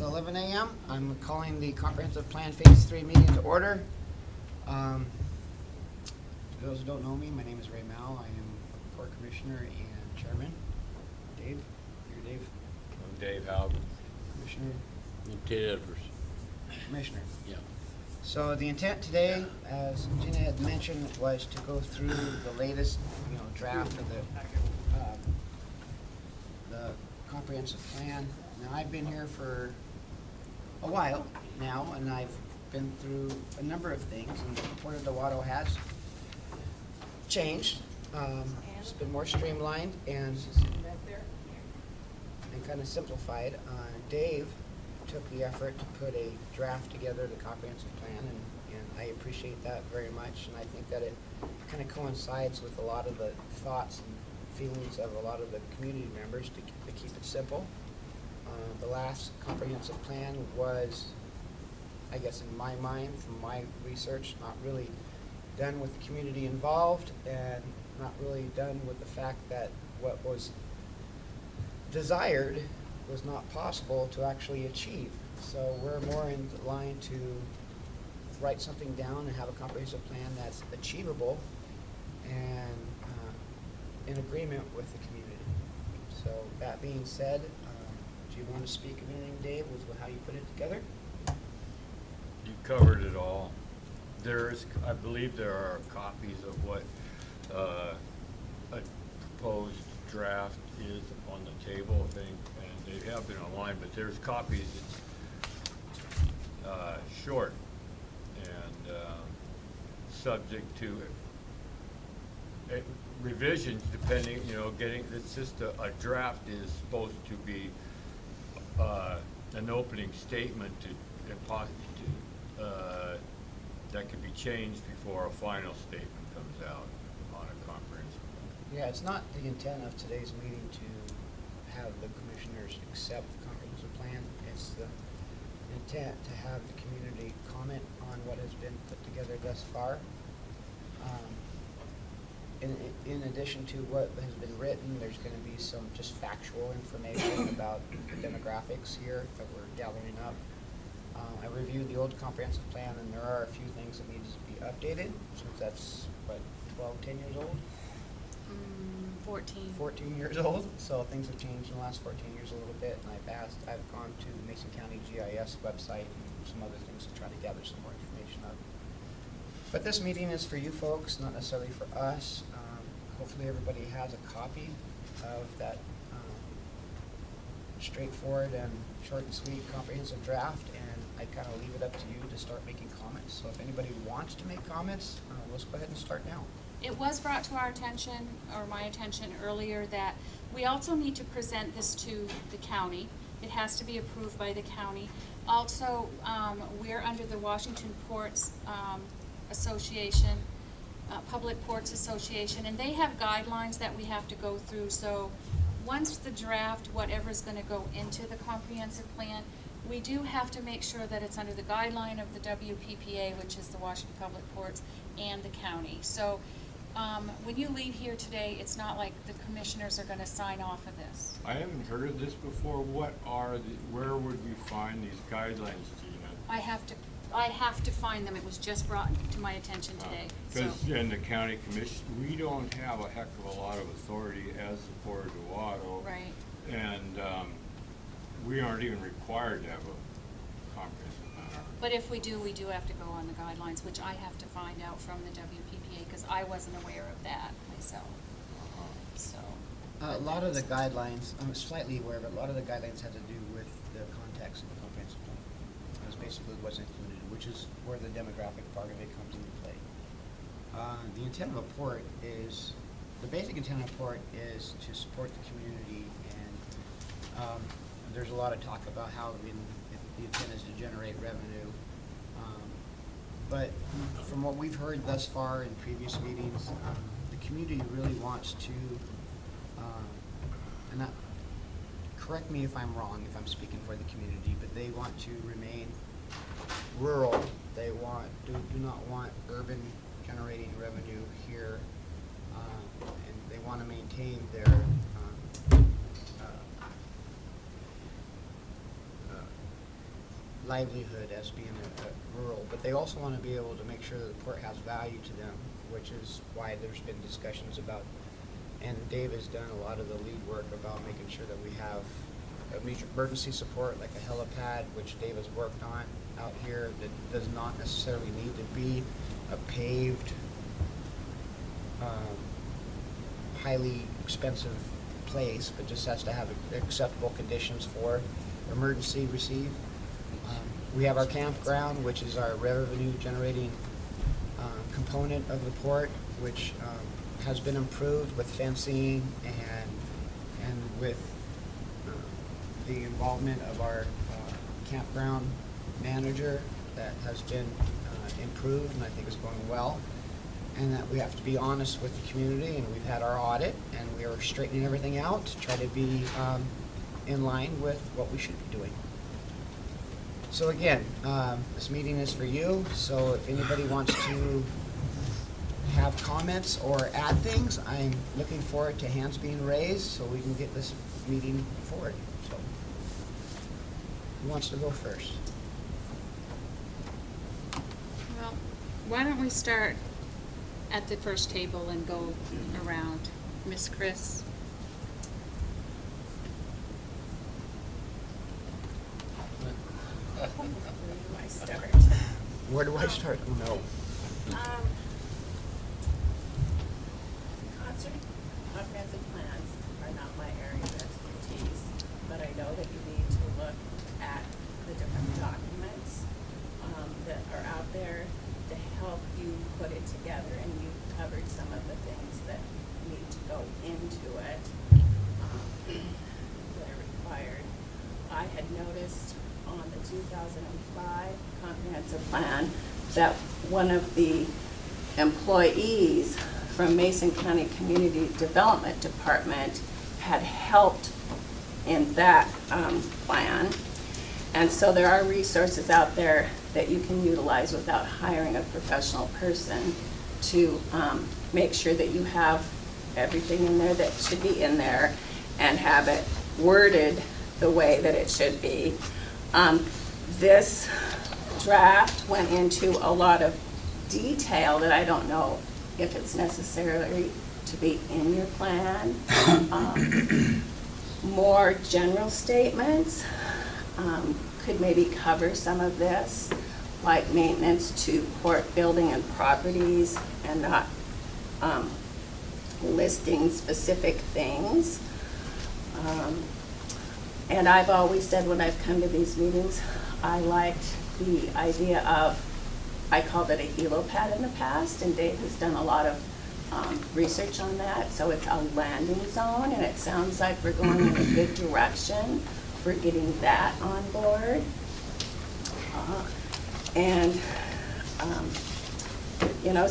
It's 11 a.m. I'm calling the Comprehensive Plan Phase 3 meeting to order. For those who don't know me, my name is Ray Mal. I am a Port Commissioner and Chairman. Dave? You're Dave? I'm Dave Howard. Commissioner? And Ted Edwards. Commissioner. Yeah. So the intent today, as Gina had mentioned, was to go through the latest, draft of the comprehensive plan. Now, I've been here for a while now, and I've been through a number of things, and the report of Dewatto has changed. It's been more streamlined and kind of simplified. Dave took the effort to put a draft together, the comprehensive plan, and I appreciate that very much, and I think that it kind of coincides with a lot of the thoughts and feelings of a lot of the community members to keep it simple. The last comprehensive plan was, I guess in my mind, from my research, not really done with the community involved and not really done with the fact that what was desired was not possible to actually achieve. So we're more in line to write something down and have a comprehensive plan that's achievable and in agreement with the community. So that being said, do you want to speak of anything, Dave, with how you put it together? You covered it all. I believe there are copies of what a proposed draft is on the table, I think, and they have been online, but there's copies. It's short and subject to revisions depending, it's just a draft is supposed to be an opening statement that could be changed before a final statement comes out on a comprehensive plan. Yeah, it's not the intent of today's meeting to have the commissioners accept the comprehensive plan. It's the intent to have the community comment on what has been put together thus far. In addition to what has been written, there's going to be some just factual information about the demographics here that we're gathering up. I reviewed the old comprehensive plan, and there are a few things that need to be updated, since that's, 10 years old? 14. 14 years old, so things have changed in the last 14 years a little bit, and I've gone to the Mason County GIS website and some other things to try to gather some more information up. But this meeting is for you folks, not necessarily for us. Hopefully everybody has a copy of that straightforward and short and sweet comprehensive draft, and I kind of leave it up to you to start making comments. So if anybody wants to make comments, let's go ahead and start now. It was brought to our attention, or my attention earlier, that we also need to present this to the county. It has to be approved by the county. Also, we're under the Washington Ports Association, Public Ports Association, and they have guidelines that we have to go through. So once the draft, whatever's going to go into the comprehensive plan, we do have to make sure that it's under the guideline of the WPPA, which is the Washington Public Ports, and the county. So when you leave here today, it's not like the commissioners are going to sign off of this. I haven't heard of this before. Where would we find these guidelines, Gina? I have to find them. It was just brought to my attention today. Because in the county commission, we don't have a heck of a lot of authority as the Port of Dewatto. Right. And we aren't even required to have a comprehensive plan. But if we do have to go on the guidelines, which I have to find out from the WPPA, because I wasn't aware of that myself. So. A lot of the guidelines, I'm slightly aware, but a lot of the guidelines have to do with the context of the comprehensive plan. That's basically what's included, which is where the demographic part of it comes into play. The intent of a port is, the basic intent of a port is to support the community, and there's a lot of talk about how the intent is to generate revenue. But from what we've heard thus far in previous meetings, the community really wants to, and correct me if I'm wrong, if I'm speaking for the community, but they want to remain rural. They do not want urban generating revenue here, and they want to maintain their livelihood as being a rural, but they also want to be able to make sure that the port has value to them, which is why there's been discussions about, and Dave has done a lot of the lead work about making sure that we have emergency support, like a helipad, which Dave has worked on out here, that does not necessarily need to be a paved, highly expensive place, but just has to have acceptable conditions for emergency receive. We have our campground, which is our revenue generating component of the port, which has been improved with fencing and with the involvement of our campground manager, that has been improved and I think is going well. And that we have to be honest with the community, and we've had our audit and we are straightening everything out to try to be in line with what we should be doing. So again, this meeting is for you, so if anybody wants to have comments or add things, I'm looking forward to hands being raised so we can get this meeting forward. So, who wants to go first? Well, why don't we start at the first table and go around? Miss Chris? Where do I start? Where do I start? No. Comprehensive plans are not my area of expertise, but I know that you need to look at the different documents that are out there to help you put it together, and you've covered some of the things that need to go into it that are required. I had noticed on the 2005 comprehensive plan that one of the employees from Mason County Community Development Department had helped in that plan. And so there are resources out there that you can utilize without hiring a professional person to make sure that you have everything in there that should be in there and have it worded the way that it should be. This draft went into a lot of detail that I don't know if it's necessary to be in your plan. More general statements could maybe cover some of this, like maintenance to port building and properties, and not listing specific things. And I've always said when I've come to these meetings, I liked the idea of, I called it a helipad in the past, and Dave has done a lot of research on that. So it's a landing zone, and it sounds like we're going in a good direction for getting that on board. You know,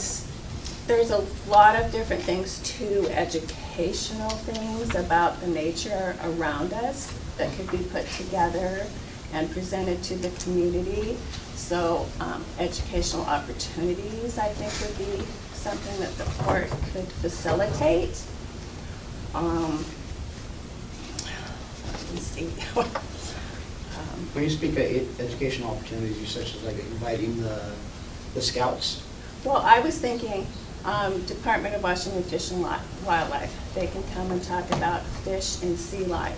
there's a lot of different things too, educational things about the nature around us that could be put together and presented to the community. So educational opportunities, I think, would be something that the port could facilitate. Let me see. When you speak of educational opportunities, such as like inviting the scouts. Well, I was thinking Department of Washington Fish and Wildlife. They can come and talk about fish and sea life.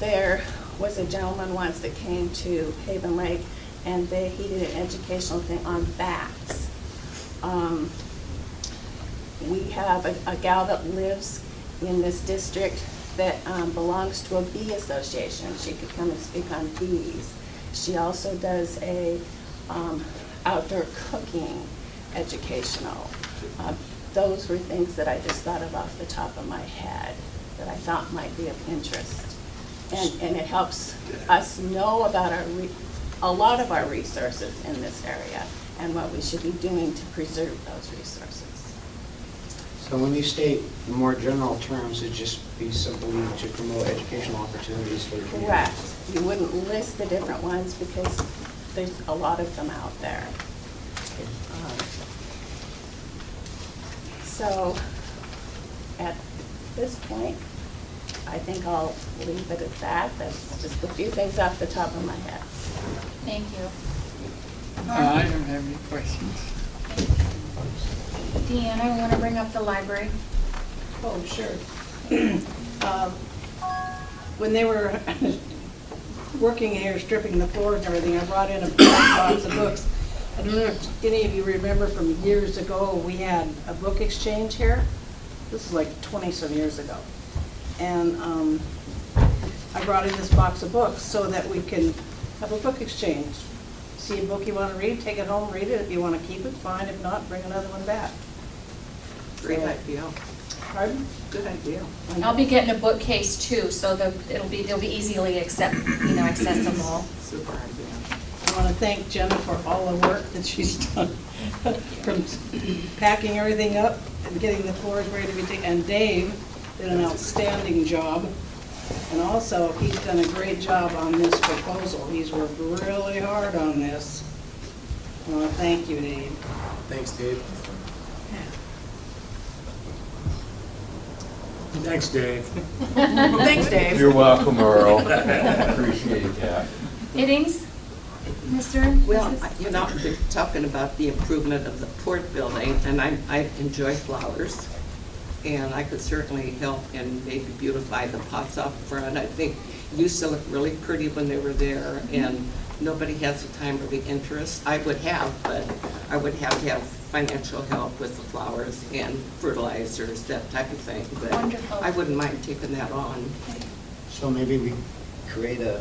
There was a gentleman once that came to Haven Lake, and he did an educational thing on bats. We have a gal that lives in this district that belongs to a bee association. She could come and speak on bees. She also does a outdoor cooking educational. Those were things that I just thought of off the top of my head that I thought might be of interest. And it helps us know about a lot of our resources in this area and what we should be doing to preserve those resources. So when you state in more general terms, it'd just be simply to promote educational opportunities for the community. Correct. You wouldn't list the different ones because there's a lot of them out there. So at this point, I think I'll leave it at that. That's just a few things off the top of my head. Thank you. I don't have any questions. Deanna, we want to bring up the library. Oh, sure. When they were working here, stripping the floors and everything, I brought in a box of books. I don't know if any of you remember from years ago, we had a book exchange here. This is like 20-some years ago. And I brought in this box of books so that we can have a book exchange. See a book you want to read, take it home, read it. If you want to keep it, fine. If not, bring another one back. Great So- idea. Pardon? Good idea. I'll be getting a bookcase too, so they'll be easily accessible. Super idea. I want to thank Jenna for all the work that she's done, from packing everything up and getting the floors ready to be taken. And Dave did an outstanding job. And also, he's done a great job on this proposal. He's worked really hard on this. I want to thank you, Dave. Thanks, Dave. Thanks, Dave. Thanks, Dave. You're welcome, Earl. Appreciate that. Hiddings? Mr.? Well, Mrs.? you know, they're talking about the improvement of the port building, and I enjoy flowers. And I could certainly help and maybe beautify the pots up front. I think it used to look really pretty when they were there, and nobody has the time or the interest. I would have, but I would have to have financial help with the flowers and fertilizers, that type of thing. But Wonderful. I wouldn't mind taking that on. So maybe we create a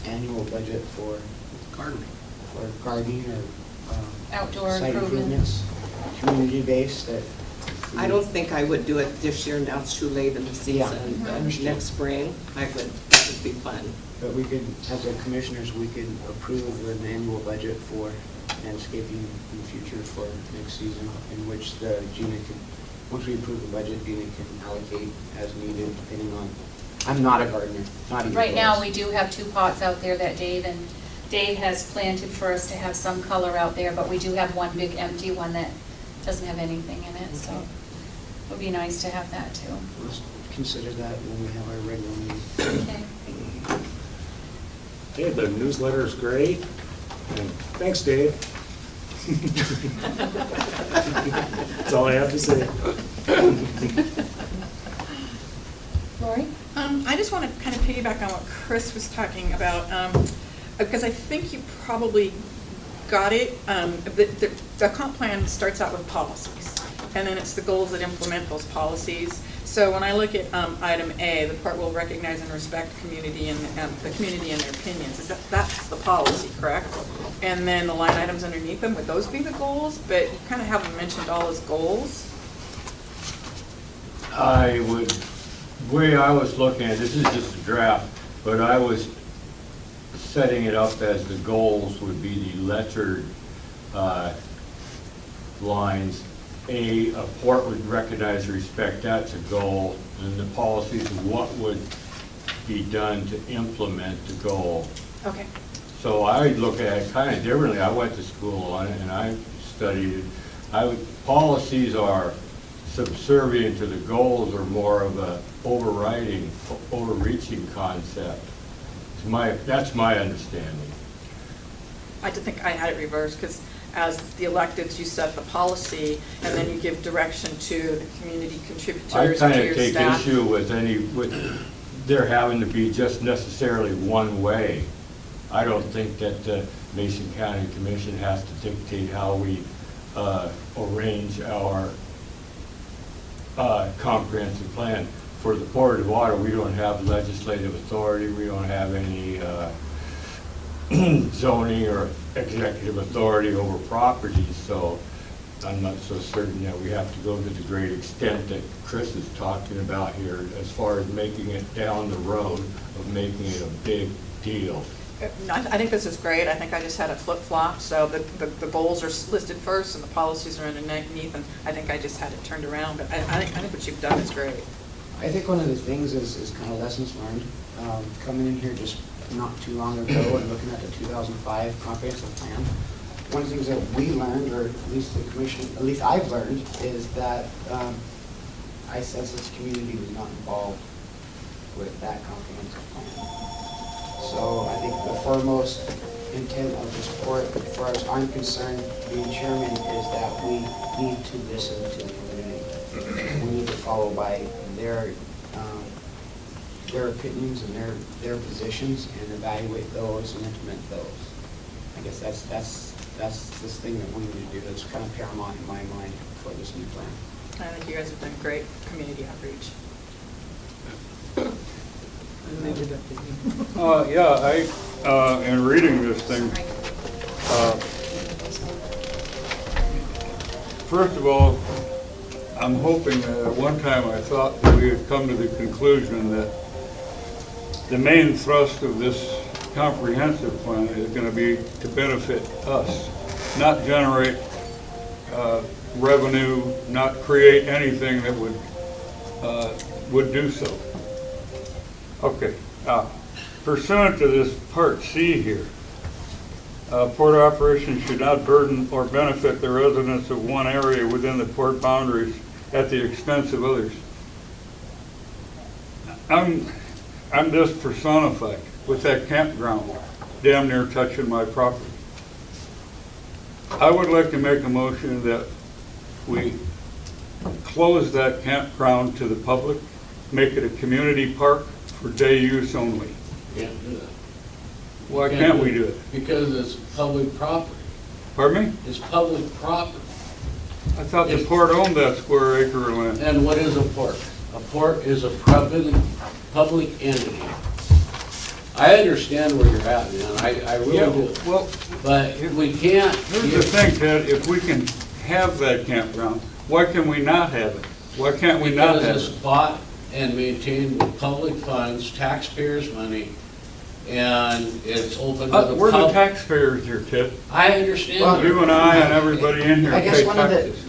annual budget for Gardening. gardening or Outdoor site improvements. community-based that. I don't think I would do it this year, now it's too late in the Yeah. season, but Understood. next spring, that would be fun. But we could, as a commissioners, we could approve an annual budget for landscaping in the future for next season, in which the Gina can, once we approve the budget, Gina can allocate as needed, depending on, I'm not a gardener, not even Right now, close. we do have 2 pots out there that Dave has planted for us to have some color out there, but we do have one big empty one that doesn't have anything in it, so Okay. it would be nice to have that too. Let's consider that when we have our regular meeting. Okay. Hey, the newsletter is great. And thanks, Dave. That's all I have to say. Lori? I just want to kind of piggyback on what Chris was talking about, because I think you probably got it. The comp plan starts out with policies, and then it's the goals that implement those policies. So when I look at item A, the part will recognize and respect community and the community and their opinions. That's the policy, correct? And then the line items underneath them, would those be the goals? But you kind of haven't mentioned all as goals. I would, the way I was looking at it, this is just a draft, but I was setting it up as the goals would be the lettered lines. A port would recognize respect, that's a goal, and the policies of what would be done to implement the goal. Okay. So I look at it kind of differently. I went to school on it and I studied it. Policies are subservient to the goals, or more of a overriding, overreaching concept. That's my understanding. I did think I had it reversed, because as the electeds, you set the policy, and then you give direction to the community I contributors, kind to of your take staff. issue with there having to be just necessarily one way. I don't think that the Mason County Commission has to dictate how we arrange our comprehensive plan. For the Port of Dewatto, we don't have legislative authority, we don't have any zoning or executive authority over properties, so I'm not so certain that we have to go to the great extent that Chris is talking about here as far as making it down the road of making it a big deal. I think this is great. I think I just had it flip-flop, so the goals are listed first and the policies are underneath, and I think I just had it turned around, but I think what you've done is great. I think one of the things is kind of lessons learned. Coming in here just not too long ago and looking at the 2005 comprehensive plan, one of the things that we learned, or at least the commission, at least I've learned, is that I sense this community was not involved with that comprehensive plan. So I think the foremost intent of this report, as far as I'm concerned, being chairman, is that we need to listen to the community. We need to follow by their opinions and their positions and evaluate those and implement those. I guess that's this thing that we need to do that's kind of paramount in my mind for this new plan. I think you guys have done great community outreach. Yeah, in reading this thing, first of all, I'm hoping that at one time I thought that we had come to the conclusion that the main thrust of this comprehensive plan is going to be to benefit us, not generate revenue, not create anything that would do so. Okay, pursuant to this Part C here, port operations should not burden or benefit the residents of one area within the port boundaries at the expense of others. I'm just personified with that campground damn near touching my property. I would like to make a motion that we close that campground to the public, make it a community park for day use only. Can't do that. Why can't we do it? Because it's public property. Pardon me? It's public property. I thought the port owned that square acre of land. And what is a port? A port is a public entity. I understand where you're at, man. I really do. Well, But we can't. here's the thing, Ted, if we can have that campground, why can we not have it? Why can't we not have Because it's it? bought and maintained with public funds, taxpayers' money, and it's open to the public. We're the taxpayers here, Ted. I understand. Well, You and I and everybody in here I guess pay one of taxes.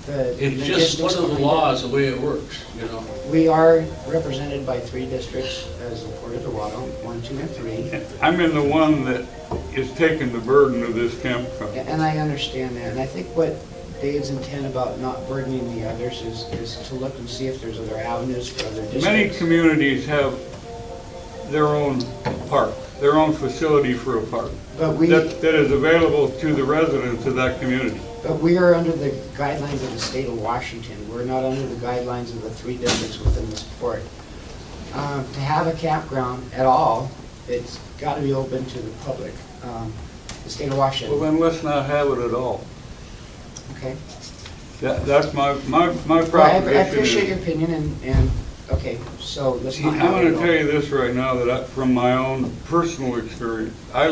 It's just one logistics of the behind it, laws, the way it works, you know. we are represented by 3 districts as the Port of Dewatto, 1, 2, and 3. I'm in the one that is taking the burden of this campground. And I understand that, and I think what Dave's intent about not burdening the others is to look and see if there's other avenues for other districts. Many communities have their own park, their own facility for a park But we, that is available to the residents of that community. but we are under the guidelines of the state of Washington. We're not under the guidelines of the 3 districts within this port. To have a campground at all, it's got to be open to the public. The state of Well, Washington, then let's not have it at all. okay? That's my Well, I proposition. appreciate your opinion, and, okay, so let's See, not I'm have going it to at tell all. you this right now, that from my own personal experience, I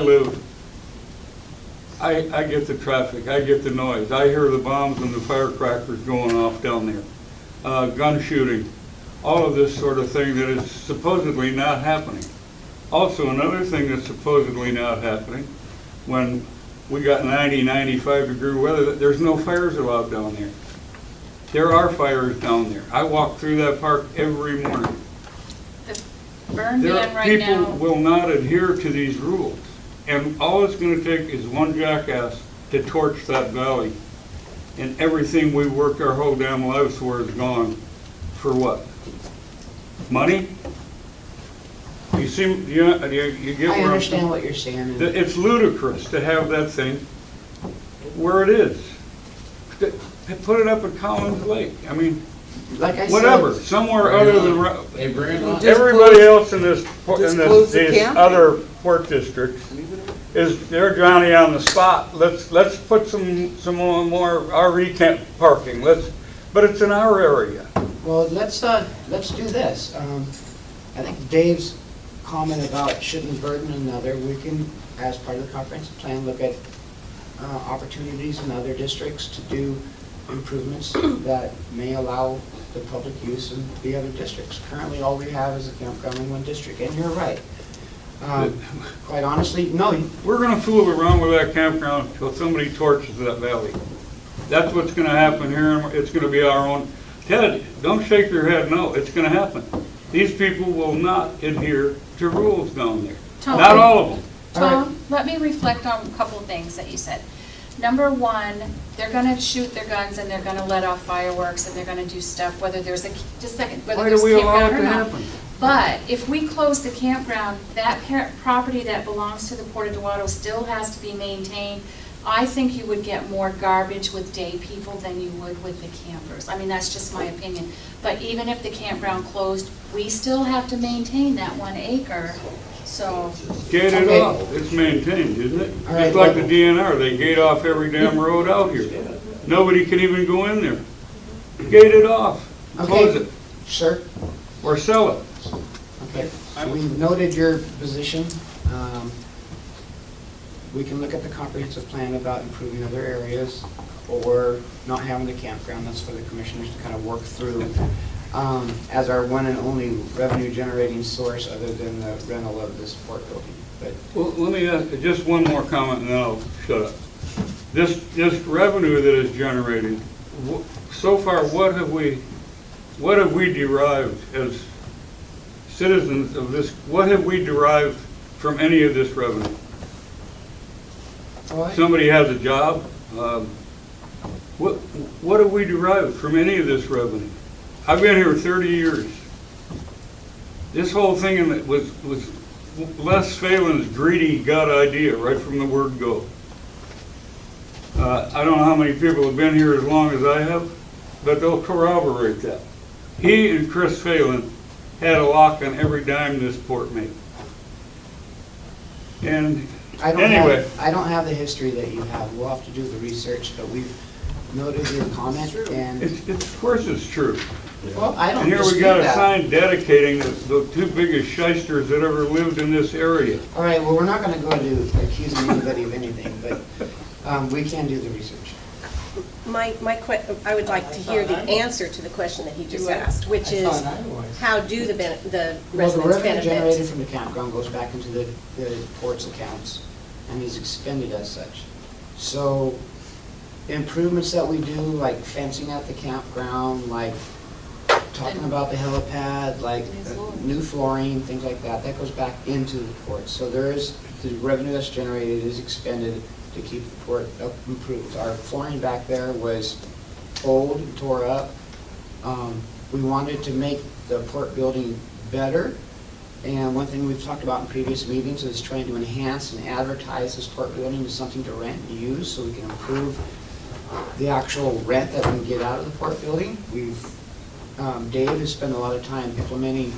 get the traffic, I get the noise, I hear the bombs and the firecrackers going off down there, gun shooting, all of this sort of thing that is supposedly not happening. Also, another thing that's supposedly not happening, when we got 90, 95 degree weather, there's no fires allowed down there. There are fires down there. I walk through that park every morning. The burn ban right People now, will not adhere to these rules. And all it's gonna take is one jackass to torch that valley. And everything we worked our whole damn lives for is gone. For what? Money? You see, you get I where I'm understand what you're saying, and It's ludicrous to have that thing where it is. Put it up at Collins Lake. I mean, like I said. whatever, somewhere other than, Hey, bring it on. everybody else in this, Just close the these camp? other port districts they're Johnny on the spot. Let's put some more RV camp parking. But it's in our area. Well, let's do this. I think Dave's comment about shouldn't burden another, we can, as part of the comprehensive plan, look at opportunities in other districts to do improvements that may allow the public use in the other districts. Currently, all we have is a campground in 1 district, and you're right. Quite honestly, no. We're gonna fool around with that campground until somebody torches that valley. That's what's gonna happen here, and it's gonna be our own. Ted, don't shake your head, no, it's gonna happen. These people will not adhere to rules down there. Tom. Not all of them. Tom, let me reflect on a couple of things that you said. Number one, they're gonna shoot their guns and they're gonna let off fireworks and they're gonna do stuff, whether there's a, just a second, whether Why there's do we allow it campground or to not. happen? But if we close the campground, that property that belongs to the Port of Dewatto still has to be maintained. I think you would get more garbage with day people than you would with the campers. I mean, that's just my opinion. But even if the campground closed, we still have to maintain that 1 acre, so. Gate it Okay. off, it's maintained, isn't it? All right, Just like the well- DNR, they gate off every damn road out here. Nobody can even go in there. Gate it off, close Okay. it, Sir? or sell it. Okay, we noted your position. We can look at the comprehensive plan about improving other areas or not having the campground. That's for the commissioners to kind of work through as our one and only revenue generating source other than the rental of this port building. But Well, let me ask, just one more comment and then I'll shut up. This revenue that is generated, so far, what have we derived as citizens of this, what have we derived from any of this revenue? Somebody has a job, what have we derived from any of this revenue? I've been here 30 years. This whole thing was Les Phelan's greedy gut idea right from the word go. I don't know how many people have been here as long as I have, but they'll corroborate that. He and Chris Phelan had a lock on every dime this port made. And anyway. I don't have the history that you have. We'll have to do the research, but we've noted your comment and. Of course it's true. Well, I don't And here we dispute got a that. sign dedicating the two biggest shysters that ever lived in this area. All right, well, we're not gonna go to accusing anybody of anything, but we can do the research. I would like to hear the answer to the question that he just asked, which is, how do the Well, the residents revenue generated benefit? from the campground goes back into the port's accounts and is expended as such. So improvements that we do, like fencing at the campground, like talking about the helipad, like new flooring, things like that, that goes back into the port. So there is, the revenue that's generated is expended to keep the port improved. Our flooring back there was old and tore up. We wanted to make the port building better. And one thing we've talked about in previous meetings is trying to enhance and advertise this port building as something to rent and use so we can improve the actual rent that we can get out of the port building. Dave has spent a lot of time implementing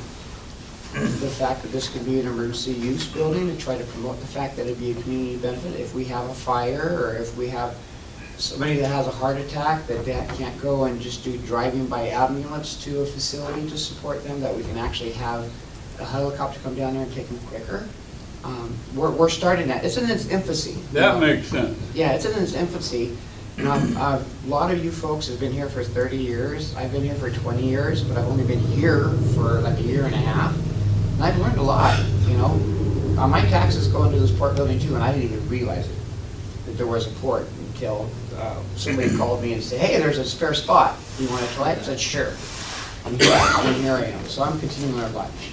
the fact that this could be an emergency use building to try to promote the fact that it'd be a community benefit. If we have a fire or if we have somebody that has a heart attack that they can't go and just do driving by ambulance to a facility to support them, that we can actually have a helicopter come down there and take them quicker. We're starting that. It's in its infancy. That makes sense. Yeah, it's in its infancy. A lot of you folks have been here for 30 years. I've been here for 20 years, but I've only been here for like a year and a half. And I've learned a lot, you know. My taxes go into this port building too, and I didn't even realize it, that there was a port until somebody called me and said, hey, there's a spare spot. Do you want to try it? I said, sure. And here I am. So I'm continuing our lunch.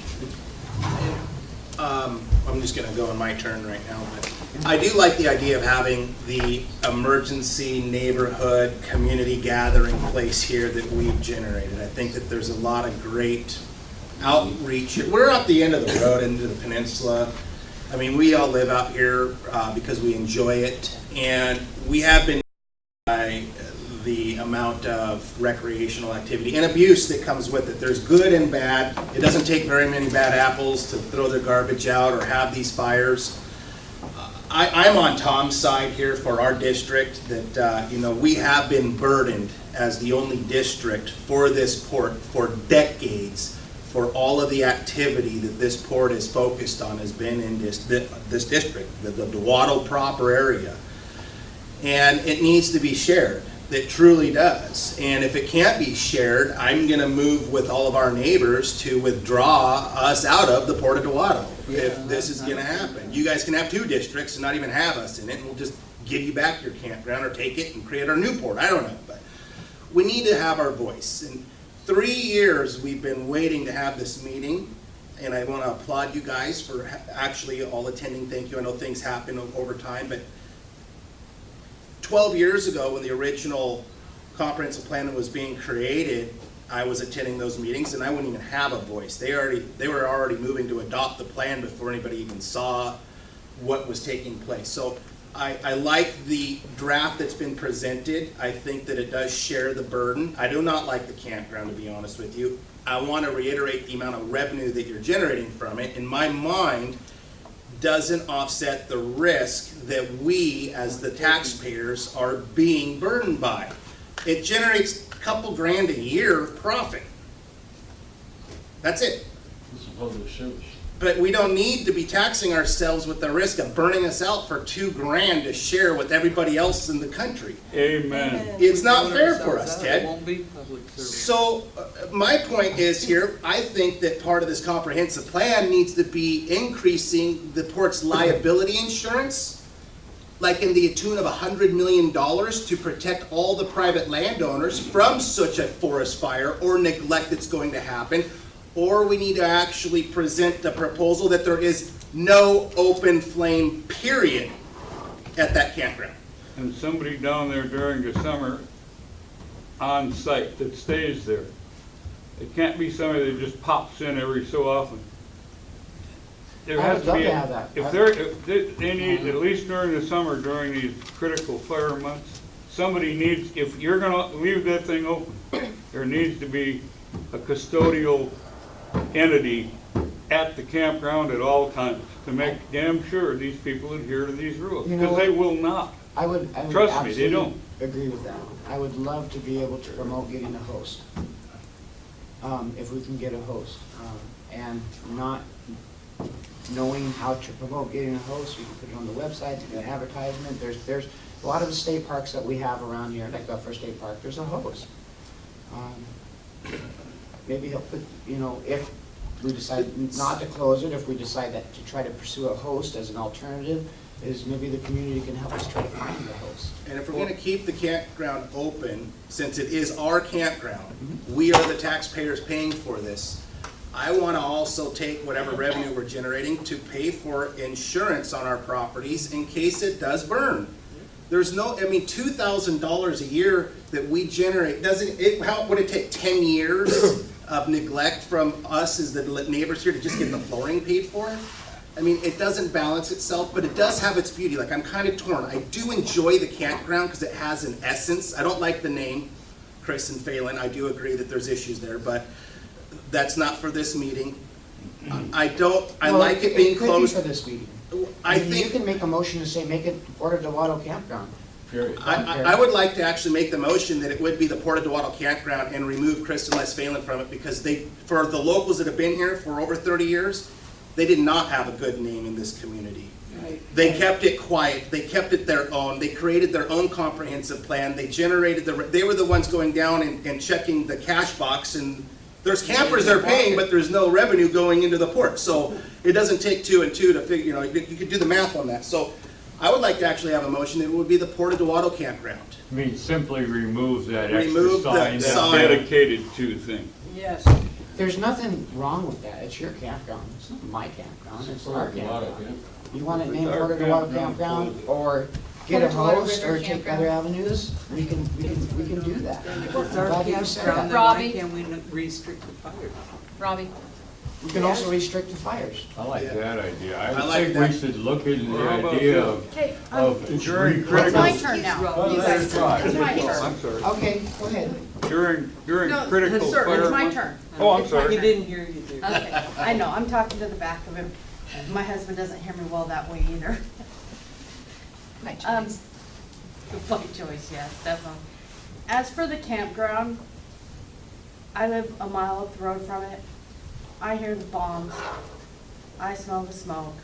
I'm just gonna go on my turn right now, but I do like the idea of having the emergency neighborhood community gathering place here that we've generated. I think that there's a lot of great outreach. We're at the end of the road into the peninsula. I mean, we all live out here because we enjoy it, and we have been by the amount of recreational activity and abuse that comes with it. There's good and bad. It doesn't take very many bad apples to throw their garbage out or have these fires. I'm on Tom's side here for our district that, we have been burdened as the only district for this port for decades for all of the activity that this port is focused on has been in this district, the Dewatto proper area. And it needs to be shared. It truly does. And if it can't be shared, I'm going to move with all of our neighbors to withdraw us out of the Port of Dewatto if this is going to happen. You guys can have two districts and not even have us in it, and we'll just give you back your campground or take it and create our new port. I don't know. But we need to have our voice. And 3 years we've been waiting to have this meeting, and I want to applaud you guys for actually all attending. Thank you. I know things happen over time, but 12 years ago when the original comprehensive plan was being created, I was attending those meetings, and I wouldn't even have a voice. They were already moving to adopt the plan before anybody even saw what was taking place. So I like the draft that's been presented. I think that it does share the burden. I do not like the campground, to be honest with you. I want to reiterate the amount of revenue that you're generating from it. In my mind, doesn't offset the risk that we, as the taxpayers, are being burdened by. It generates a couple grand a year of profit. That's it. This is public service. But we don't need to be taxing ourselves with the risk of burning us out for $2 grand to share with everybody else in the country. Amen. It's not fair for us, It Ted. won't be public service. So my point is here, I think that part of this comprehensive plan needs to be increasing the port's liability insurance, like in the tune of $100 million to protect all the private landowners from such a forest fire or neglect that's going to happen. Or we need to actually present the proposal that there is no open flame, period, at that campground. And somebody down there during the summer on site that stays there. It can't be somebody that just pops in every so often. There I has would to love be, to have that. if they need, at least during the summer, during these critical fire months, somebody needs, if you're gonna leave that thing open, there needs to be a custodial entity at the campground at all times to make damn sure these people adhere to these rules, You know because they what? will not. I would Trust me, they absolutely don't. agree with that. I would love to be able to promote getting a host, if we can get a host. And not knowing how to promote getting a host, we can put it on the website, do an advertisement. There's a lot of the state parks that we have around here, like Gulf State Park, there's a host. Maybe help put, you know, if we decide not to close it, if we decide that to try to pursue a host as an alternative, is maybe the community can help us try to find the host. And if we're gonna keep the campground open, since it is our campground, we are the taxpayers paying for this. I wanna also take whatever revenue we're generating to pay for insurance on our properties in case it does burn. There's no, I mean, $2,000 a year that we generate, doesn't it, how, would it take 10 years of neglect from us as the neighbors here to just get the flooring paid for? I mean, it doesn't balance itself, but it does have its beauty. Like, I'm kind of torn. I do enjoy the campground because it has an essence. I don't like the name, Chris and Phelan. I do agree that there's issues there, but that's not for this meeting. I like it being closed. It could be for this meeting. I mean, think you can make a motion to say, make it Port of Dewatto Campground. Period. I would like to actually make the motion that it would be the Port of Dewatto Campground and remove Chris and Les Phelan from it, because for the locals that have been here for over 30 years, they did not have a good name in this community. They kept it quiet. They kept it their own. They created their own comprehensive plan. They generated they were the ones going down and checking the cash box, and there's campers they're paying, but there's no revenue going into the port. So it doesn't take 2 and 2 to figure, you know, you could do the math on that. So I would like to actually have a motion that it would be the Port of Dewatto Campground. I mean, simply remove that Remove extra the sign that's sign. dedicated to thing. Yes. There's nothing wrong with that. It's your campground. It's not my campground. It's our campground. You want it named It's our Port of Dewatto campground. Campground, or get a Port of Dewatto host, River or take Campground. other avenues, we can do that. It's I'm our glad you said campground, then that. why Robbie? can't we restrict the fire? Robbie? We can also restrict the fires. I like Yeah. that idea. I I like think that. we should look into Well, the how about idea you? Okay, of during It's critical, my turn now. Well, You let guys- her try. It's my Oh, turn. I'm sorry. Okay, go ahead. During No, critical sir, fire. it's my month- turn. Oh, I'm It's my sorry. He didn't hear you there. Okay, I know, I'm talking to the back of him. My husband doesn't hear me well that way either. My Um, choice. My choice, yes, definitely. As for the campground, I live a mile up the road from it. I hear the bombs. I smell the smoke.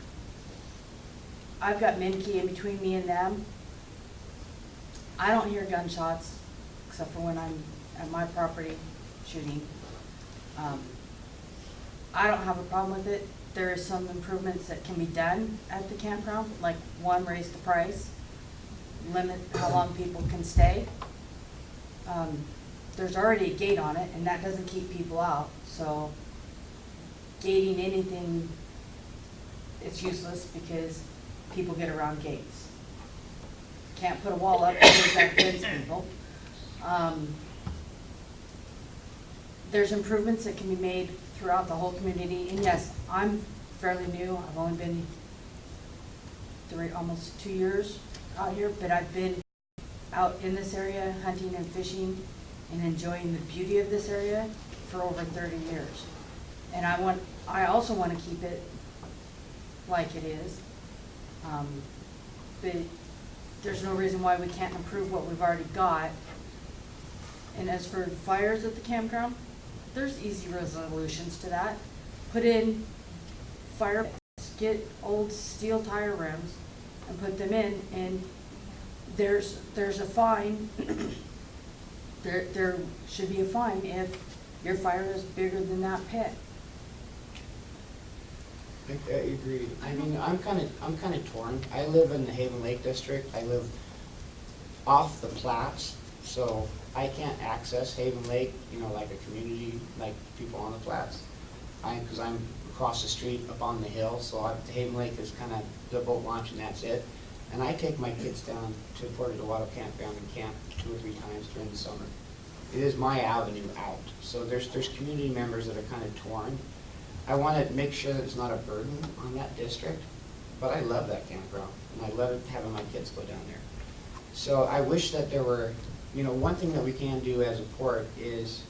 I've got Minky in between me and them. I don't hear gunshots, except for when I'm at my property shooting. I don't have a problem with it. There are some improvements that can be done at the campground, like one, raise the price, limit how long people can stay. There's already a gate on it, and that doesn't keep people out, so gating anything, it's useless because people get around gates. Can't put a wall up because that fence people. there's improvements that can be made throughout the whole community. And yes, I'm fairly new. I've only been almost 2 years out here, but I've been out in this area hunting and fishing and enjoying the beauty of this area for over 30 years. And I also want to keep it like it is. But there's no reason why we can't improve what we've already got. And as for fires at the campground, there's easy resolutions to that. Put in fire pits, get old steel tire rims and put them in, and there's a fine. There should be a fine if your fire is bigger than that pit. I agree. I mean, I'm kind of torn. I live in the Haven Lake District. I live off the Platts, so I can't access Haven Lake, you know, like a community, like people on the Platts. Because I'm across the street up on the hill, so Haven Lake is kind of the boat launch and that's it. And I take my kids down to Dewatto campground and camp 2 or 3 times during the summer. It is my avenue out. So there's community members that are kind of torn. I want to make sure that it's not a burden on that district, but I love that campground, and I love having my kids go down there. So I wish that there were, you know, one thing that we can do as a port is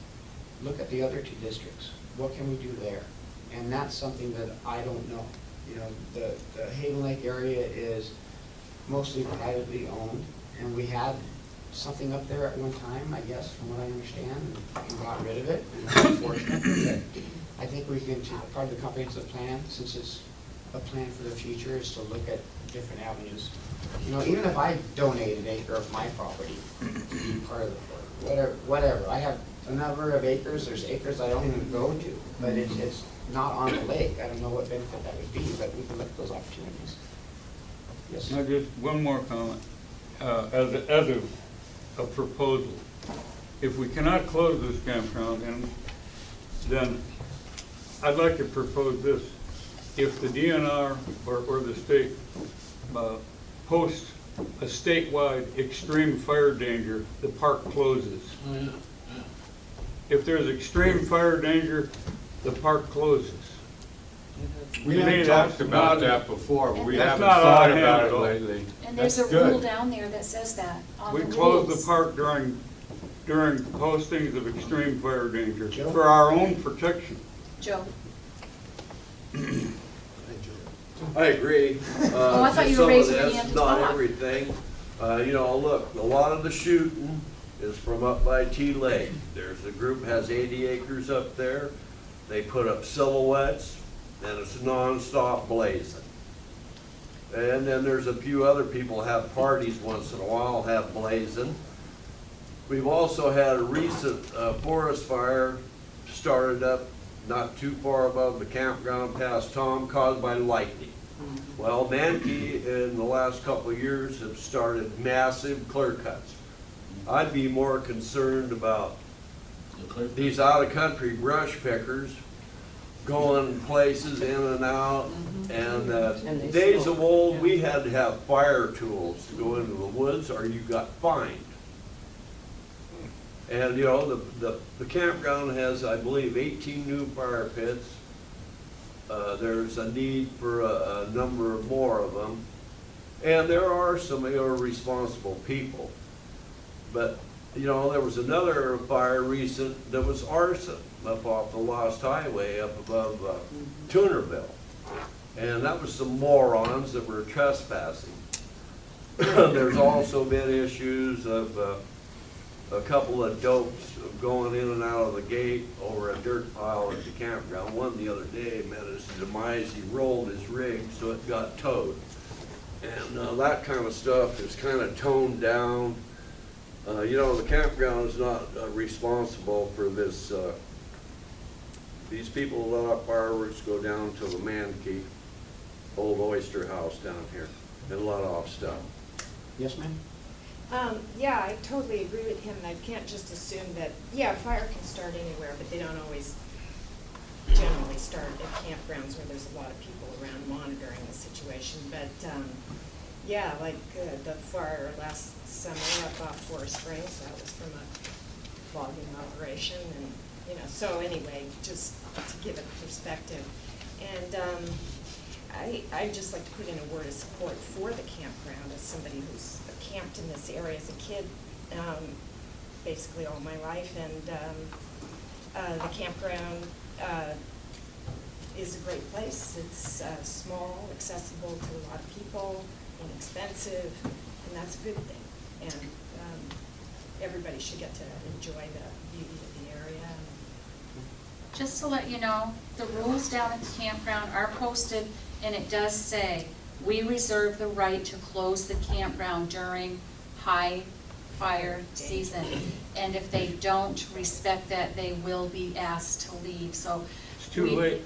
look at the other 2 districts. What can we do there? And that's something that I don't know. You know, the Haven Lake area is mostly privately owned, and we had something up there at one time, I guess, from what I understand, and got rid of it. And it's unfortunate, but I think we can, part of the comprehensive plan, since it's a plan for the future, is to look at different avenues. You know, even if I donate an acre of my property to be part of the port, whatever. I have a number of acres. There's acres I don't even go to, but it's not on the lake. I don't know what benefit that would be, but we can look at those opportunities. Yes. Now, just one more comment. As a proposal, if we cannot close this campground, then I'd like to propose this. If the DNR or the state posts a statewide extreme fire danger, the park closes. If there's extreme fire danger, the park closes. We have talked about that before, but we haven't not thought on hand about at it all. lately. And there's That's a rule good. down there that says that on the We rules. close the park during postings of extreme fire danger for our own protection. Joe? I agree. Oh, I thought to you were some of raising your this, hand to not talk. everything. You know, look, a lot of the shooting is from up by T Lake. There's a group has 80 acres up there. They put up silhouettes, and it's nonstop blazing. And then there's a few other people have parties once in a while, have blazing. We've also had a recent forest fire started up not too far above the campground past Tom, caused by lightning. Well, Mankey in the last couple of years have started massive clear cuts. I'd be more concerned about these out-of-country brush pickers going places in and out. And days of old, we had to have fire tools to go into the woods or you got fined. And you know, the campground has, I believe, 18 new fire pits. There's a need for a number more of them. And there are some irresponsible people. But, you know, there was another fire recent that was arson up off the Lost Highway up above Tunerville. And that was some morons that were trespassing. There's also been issues of a couple of dopes going in and out of the gate over a dirt pile at the campground. One the other day met his demise. He rolled his rig so it got towed. And that kind of stuff is kind of toned down. You know, the campground is not responsible for this. These people let our fireworks go down to the Mankey, old oyster house down here, and let off stuff. Yes, ma'am? Yeah, I totally agree with him. I can't just assume that, yeah, fire can start anywhere, but they don't always generally start at campgrounds where there's a lot of people around monitoring the situation. But, yeah, like the fire last summer up off Forest Springs, that was from a logging operation. And you know, so anyway, just to give it perspective. And I'd just like to put in a word of support for the campground as somebody who's camped in this area as a kid, basically all my life, and the campground is a great place. It's small, accessible to a lot of people, inexpensive, and that's a good thing. And everybody should get to enjoy the beauty of the area. Just to let you know, the rules down at the campground are posted, and it does say, we reserve the right to close the campground during high fire season. And if they don't respect that, they will be asked to leave, so. It's too late.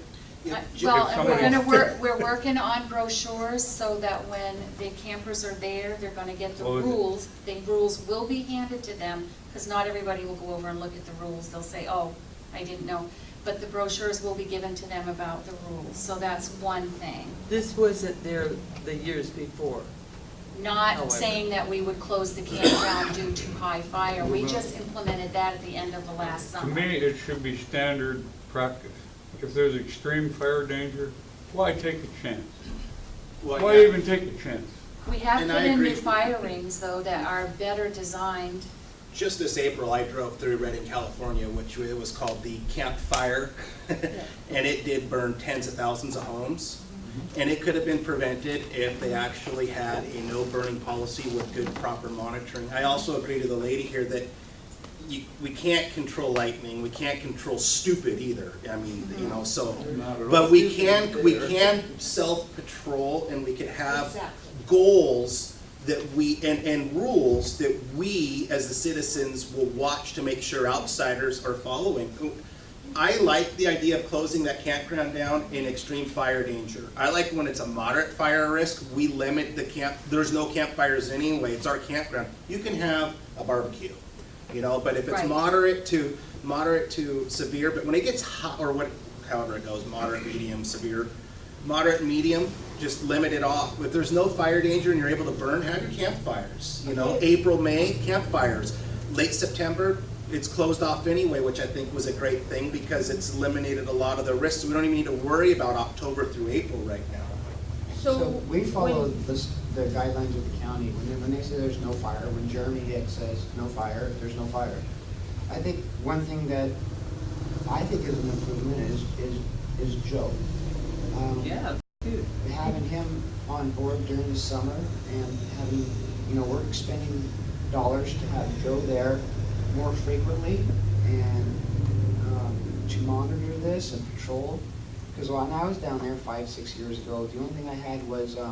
Well, and we're working on brochures so that when the campers are there, they're gonna get the rules. The rules will be handed to them, because not everybody will go over and look at the rules. They'll say, oh, I didn't know. But the brochures will be given to them about the rules, so that's one thing. This wasn't there the years before. Not However. saying that we would close the campground due to high fire. We just implemented that at the end of the last To summer. me, it should be standard practice. If there's extreme fire danger, why take a chance? Well, Why yeah. even take a chance? We have And put I in agree. new fire rings, though, that are better designed. Just this April, I drove through Redding, California, which it was called the Camp Fire, and it did burn tens of thousands of homes. And it could have been prevented if they actually had a no burning policy with good proper monitoring. I also agree to the lady here that we can't control lightning, we can't control stupid either. I mean, you know, so, but we can self-patrol, and we can have Exactly. goals that we, and rules that we as the citizens will watch to make sure outsiders are following. I like the idea of closing that campground down in extreme fire danger. I like when it's a moderate fire risk, we limit the camp, there's no campfires anyway, it's our campground. You can have a barbecue, you know, but if it's Right. moderate to severe, but when it gets hot, or what, however it goes, moderate, medium, severe, moderate, medium, just limit it off. If there's no fire danger and you're able to burn, have your campfires. You know, April, May, campfires. Late September, it's closed off anyway, which I think was a great thing because it's eliminated a lot of the risks. We don't even need to worry about October through April right now. So we follow the guidelines of the county. When they say there's no fire, when Jeremy says no fire, there's no fire. I think one thing that I think is an improvement is Joe. Yeah, dude. Having him on board during the summer and having, you know, we're expending dollars to have Joe there more frequently and to monitor this and patrol. Because when I was down there 5-6 years ago, the only thing I had was, I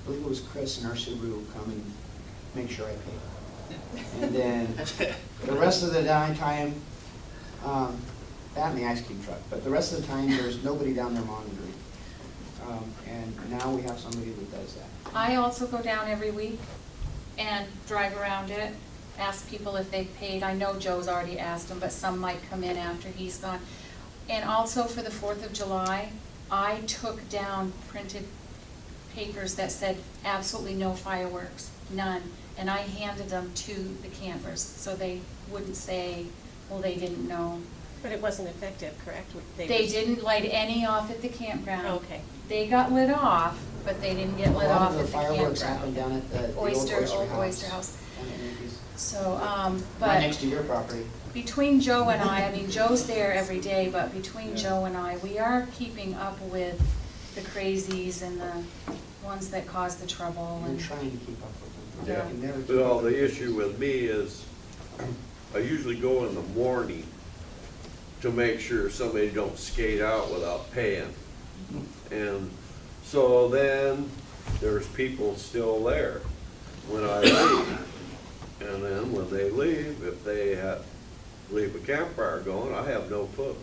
believe it was Chris in our Subaru come and make sure I paid. And then the rest of the time, that and the ice cream truck, but the rest of the time, there's nobody down there monitoring. And now we have somebody who does that. I also go down every week and drive around it, ask people if they've paid. I know Joe's already asked them, but some might come in after he's gone. And also for the 4th of July, I took down printed papers that said absolutely no fireworks, none. And I handed them to the campers so they wouldn't say, well, they didn't know. But it wasn't effective, correct? They didn't light any off at the campground. Okay. They got lit off, but they didn't get lit off at the A lot of the fireworks campground. happen down at the old Oyster Oyster House. House. down at Yankees. So, Right but next to your property. between Joe and I mean, Joe's there every day, but between Joe and I, we are keeping up with the crazies and the ones that cause the trouble. We're And trying to keep up with them. Yeah. We can never keep Well, up the with them. issue with me is, I usually go in the morning to make sure somebody don't skate out without paying. And so then, there's people still there when I leave. And then when they leave, if they leave a campfire going, I have no clue,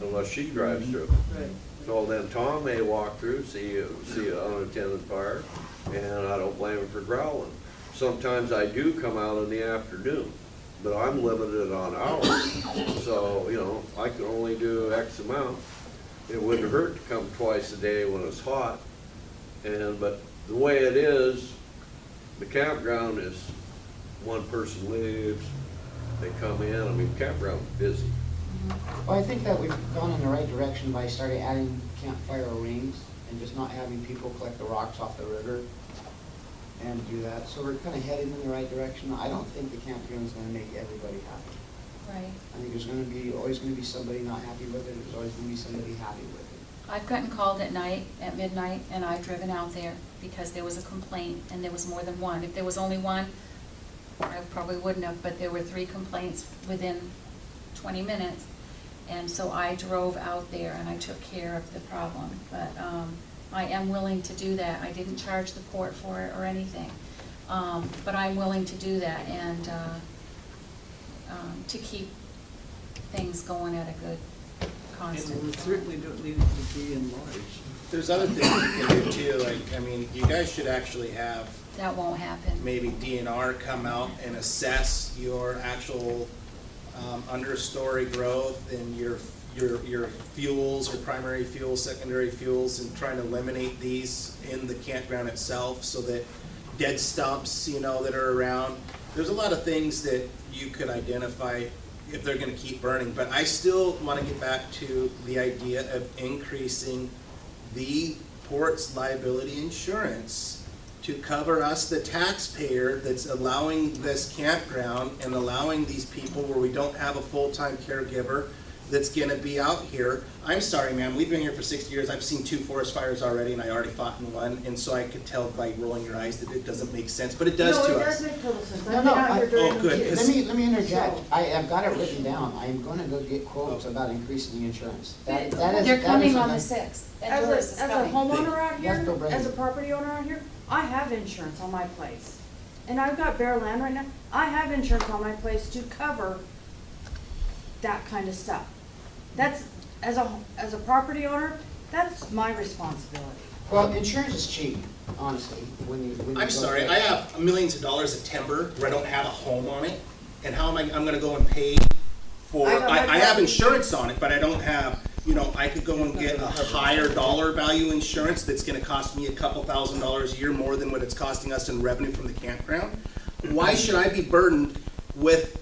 unless she drives through. Right. So then Tom may walk through, see an unattended fire, and I don't blame him for growling. Sometimes I do come out in the afternoon, but I'm limited on hours. So, you know, I can only do X amount. It wouldn't hurt to come twice a day when it's hot. But the way it is, the campground is, one person leaves, they come in, I mean, campground's busy. Well, I think that we've gone in the right direction by starting adding campfire rings and just not having people collect the rocks off the river and do that. So we're kind of heading in the right direction. I don't think the campground is going to make everybody happy. Right. I think there's going to be, always going to be somebody not happy with it. There's always going to be somebody happy with it. I've gotten called at night, at midnight, and I've driven out there because there was a complaint and there was more than one. If there was only one, I probably wouldn't have, but there were 3 complaints within 20 minutes. And so I drove out there and I took care of the problem. But I am willing to do that. I didn't charge the port for it or anything. But I'm willing to do that and to keep things going at a good constant. And we certainly don't need it to be enlarged. There's other things you can do too, like, I mean, you guys should actually have That won't happen. maybe DNR come out and assess your actual understory growth and your fuels, or primary fuels, secondary fuels, and trying to eliminate these in the campground itself, so that dead stumps, you know, that are around. There's a lot of things that you could identify if they're gonna keep burning, but I still wanna get back to the idea of increasing the port's liability insurance to cover us, the taxpayer, that's allowing this campground and allowing these people where we don't have a full-time caregiver that's gonna be out here. I'm sorry, ma'am, we've been here for 60 years. I've seen 2 forest fires already, and I already fought in one, and so I could tell by rolling your eyes that it doesn't make sense, but it does to us. No, it does make total sense. No, I've no, been out here during oh, the good, year. 'cause- Let me interject. So- I've got it written down. I'm going to go get quotes about increasing the insurance. That is. They're that coming is on the something- 6th. As a homeowner out here, That's no-brainer. as a property owner out here, I have insurance on my place. And I've got bare land right now. I have insurance on my place to cover that kind of stuff. That's, as a property owner, that's my responsibility. Well, insurance is cheap, honestly, when you I'm go sorry, through I it. have millions of dollars of timber where I don't have a home on it, and how am I'm gonna go and pay for, I have insurance on it, but I don't have, you know, I could go and get a higher dollar value insurance that's gonna cost me a couple $1,000s a year more than what it's costing us in revenue from the campground. Why should I be burdened with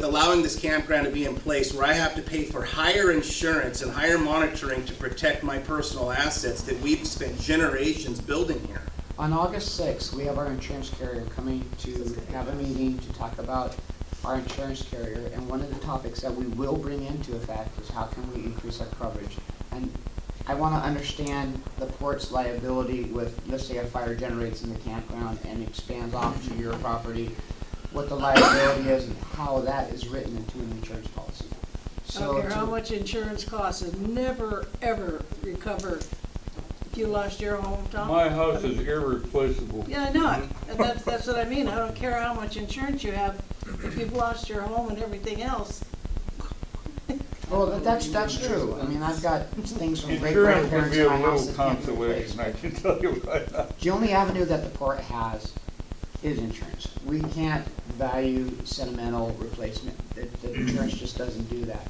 allowing this campground to be in place where I have to pay for higher insurance and higher monitoring to protect my personal assets that we've spent generations building here? On August 6th, we have our insurance carrier coming to have a meeting to talk about our insurance carrier, and one of the topics that we will bring into effect is how can we increase our coverage. And I want to understand the port's liability with, let's say a fire generates in the campground and expands off to your property, what the liability is and how that is written into an insurance policy. I don't care how much insurance costs, it never, ever recover if you lost your hometown. My house is irreplaceable. Yeah, I know it, and that's what I mean, I don't care how much insurance you have, if you've lost your home and everything else. Well, that's true. I mean, I've got things from great Insurance would grandparents be in a my house little that can't be replaced. consolation, I can tell you that. The only avenue that the port has is insurance. We can't value sentimental replacement. The insurance just doesn't do that.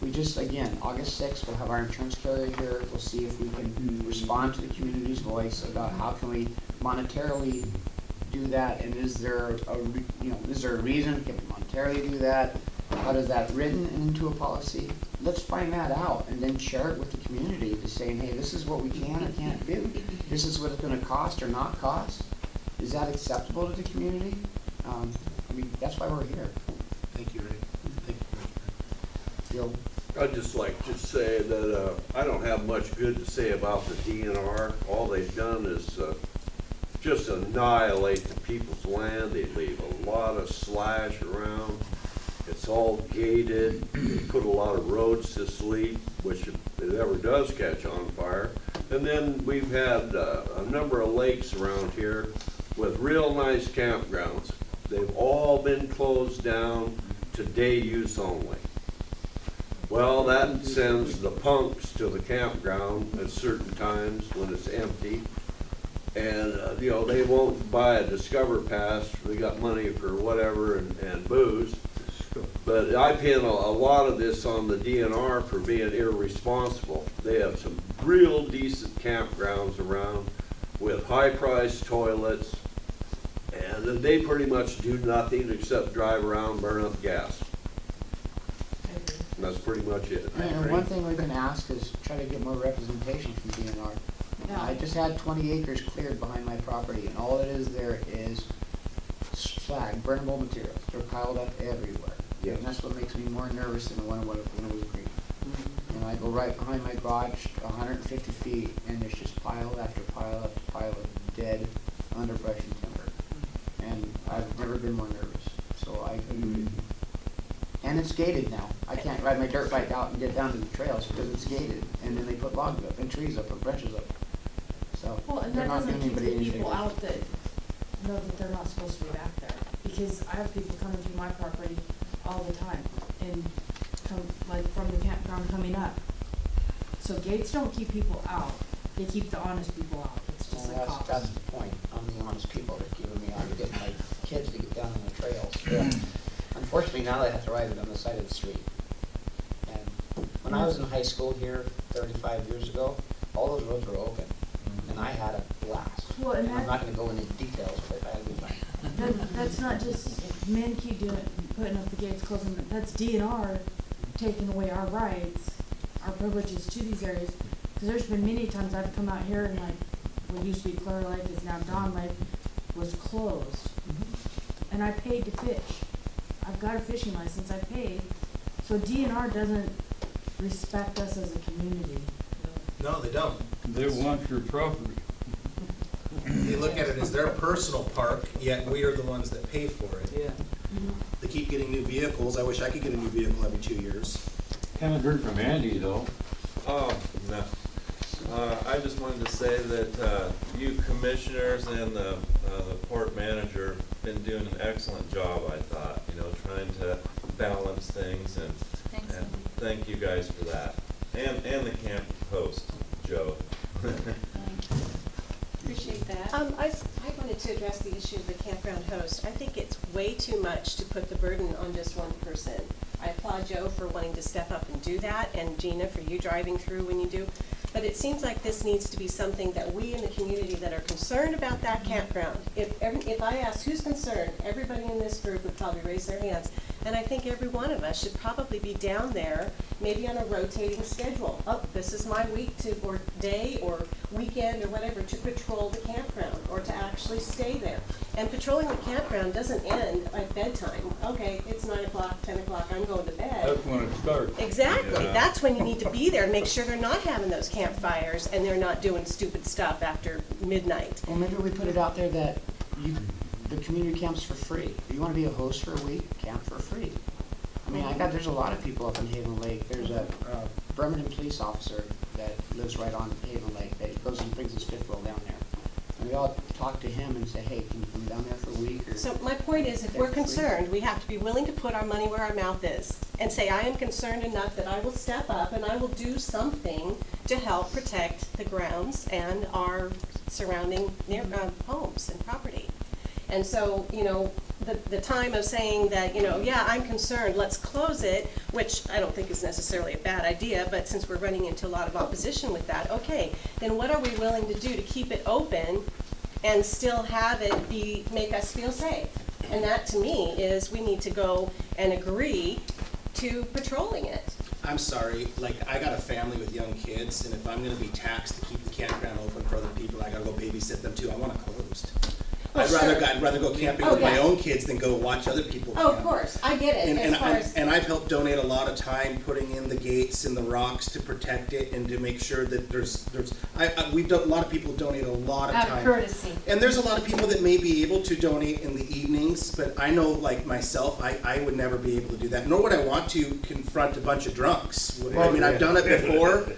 We just, again, August 6th, we'll have our insurance carrier here. We'll see if we can respond to the community's voice about how can we monetarily do that, and is there a reason can we monetarily do that? How does that written into a policy? Let's find that out and then share it with the community to say, hey, this is what we can or can't do. This is what it's going to cost or not cost. Is that acceptable to the community? I mean, that's why we're here. Thank you, Ray. Thank you. Bill? I'd just like to say that I don't have much good to say about the DNR. All they've done is just annihilate the people's land. They leave a lot of slash around. It's all gated. They put a lot of roads to sleep, which if it ever does catch on fire. And then we've had a number of lakes around here with real nice campgrounds. They've all been closed down to day use only. Well, that sends the punks to the campground at certain times when it's empty. And, you know, they won't buy a Discover Pass. They got money for whatever and booze. But I pin a lot of this on the DNR for being irresponsible. They have some real decent campgrounds around with high-priced toilets, and they pretty much do nothing except drive around, burn up gas. that's pretty much it. And one thing we can ask is try to get more representation from DNR. Yeah. I just had 20 acres cleared behind my property, and all it is there is slag, burnable materials. They're piled up everywhere. Yes. And that's what makes me more nervous than when it was green. And I go right behind my garage, 150 feet, and there's just pile after pile after pile of dead underbrush and timber. And I've never been more nervous, so I agree with you. And it's gated now. I can't ride my dirt bike out and get down to the trails because it's gated. And then they put logs up and trees up and branches up. So Well, and they're that not doesn't doing keep anybody the any people favors. out that know that they're not supposed to be back there. Because I have people coming through my property all the time and come, like, from the campground coming up. So gates don't keep people out. They keep the honest people out. It's just like cops. That's the point. I'm the honest people that keep me out to get my kids to get down on the trails. Unfortunately, now they have to ride it on the side of the street. And when I was in high school here 35 years ago, all those roads were open. And I had a blast. Well, and I'm not going to go into details, but I had a good time. That's not just men keep doing, putting up the gates, closing them. That's DNR taking away our rights, our privileges to these areas. Because there's been many times I've come out here and like, what used to be Clear Lake is now Dawn Lake, was closed. And I paid to fish. I've got a fishing license, I paid. So DNR doesn't respect us as a community. No, they don't. They want your property. They look at it as their personal park, yet we are the ones that pay for it. Yeah. They keep getting new vehicles. I wish I could get a new vehicle every 2 years. Haven't heard from Andy, though. Oh, no. I just wanted to say that you commissioners and the port manager been doing an excellent job, I thought, trying to balance things, and Thanks, and Andy. thank you guys for that. And the camp host, Joe. Appreciate that. I wanted to address the issue of the campground host. I think it's way too much to put the burden on just one person. I applaud Joe for wanting to step up and do that, and Gina for you driving through when you do. But it seems like this needs to be something that we in the community that are concerned about that campground, if I asked who's concerned, everybody in this group would probably raise their hands. And I think every one of us should probably be down there, maybe on a rotating schedule. Oh, this is my week or day or weekend or whatever to patrol the campground or to actually stay there. And patrolling the campground doesn't end at bedtime. Okay, it's 9 o'clock, 10 o'clock, I'm going to bed. That's when it starts. Exactly. Yeah. That's when you need to be there and make sure they're not having those campfires and they're not doing stupid stuff after midnight. Well, maybe we put it out there that the community camps for free. If you want to be a host for a week, camp for free. I mean, there's a lot of people up in Haven Lake. There's a Bremerton police officer that lives right on Haven Lake that goes and brings his fifth wheel down there. And we all talk to him and say, hey, can you come down there for a week? Or So my point is, if we're concerned, we have to be willing to put our money where our mouth is and say, I am concerned enough that I will step up and I will do something to help protect the grounds and our surrounding homes and property. And so, the time of saying that, yeah, I'm concerned, let's close it, which I don't think is necessarily a bad idea, but since we're running into a lot of opposition with that, okay, then what are we willing to do to keep it open and still have it make us feel safe? And that, to me, is we need to go and agree to patrolling it. I'm sorry, I got a family with young kids, and if I'm gonna be taxed to keep the campground open for other people, I gotta go babysit them too. I want it closed. Well, I'd rather go camping Oh, with my yeah. own kids than go watch other people Oh, camp. of course, I get it, And I've helped donate a lot of time putting in the gates and the rocks to protect it and to make sure that a lot of people donate a lot of time. Out of courtesy. And there's a lot of people that may be able to donate in the evenings, but I know, like myself, I would never be able to do that, nor would I want to confront a bunch of drunks. I mean, I've done it before,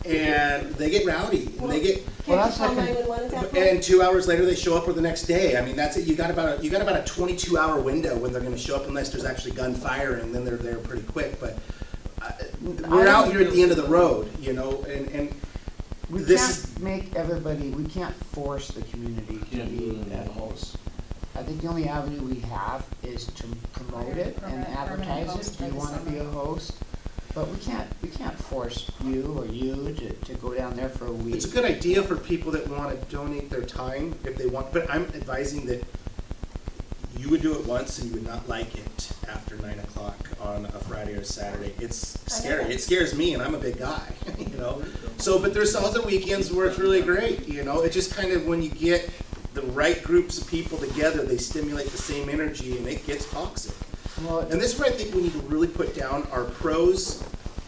and they get rowdy, and they get. Can't you call 911 at that point? And 2 hours later, they show up or the next day. I mean, that's it. You got about a 22-hour window when they're going to show up, unless there's actually gunfire, and then they're there pretty quick. But we're out here at the end of the road, and we this can't make everybody. We can't force the community to be that host. I think the only avenue we have is to promote it and advertise it. Do you want to be a host? But we can't force you or you to go down there for a week. It's a good idea for people that want to donate their time if they want, but I'm advising that you would do it once and you would not like it. after 9 o'clock on a Friday or Saturday. It's I scary. know. It scares me, and I'm a big guy, you know. So, but there's some other weekends where it's really great, you know. It just kind of, when you get the right groups of people together, they stimulate the same energy, and it gets toxic. Well, And this is where I think we need to really put down our pros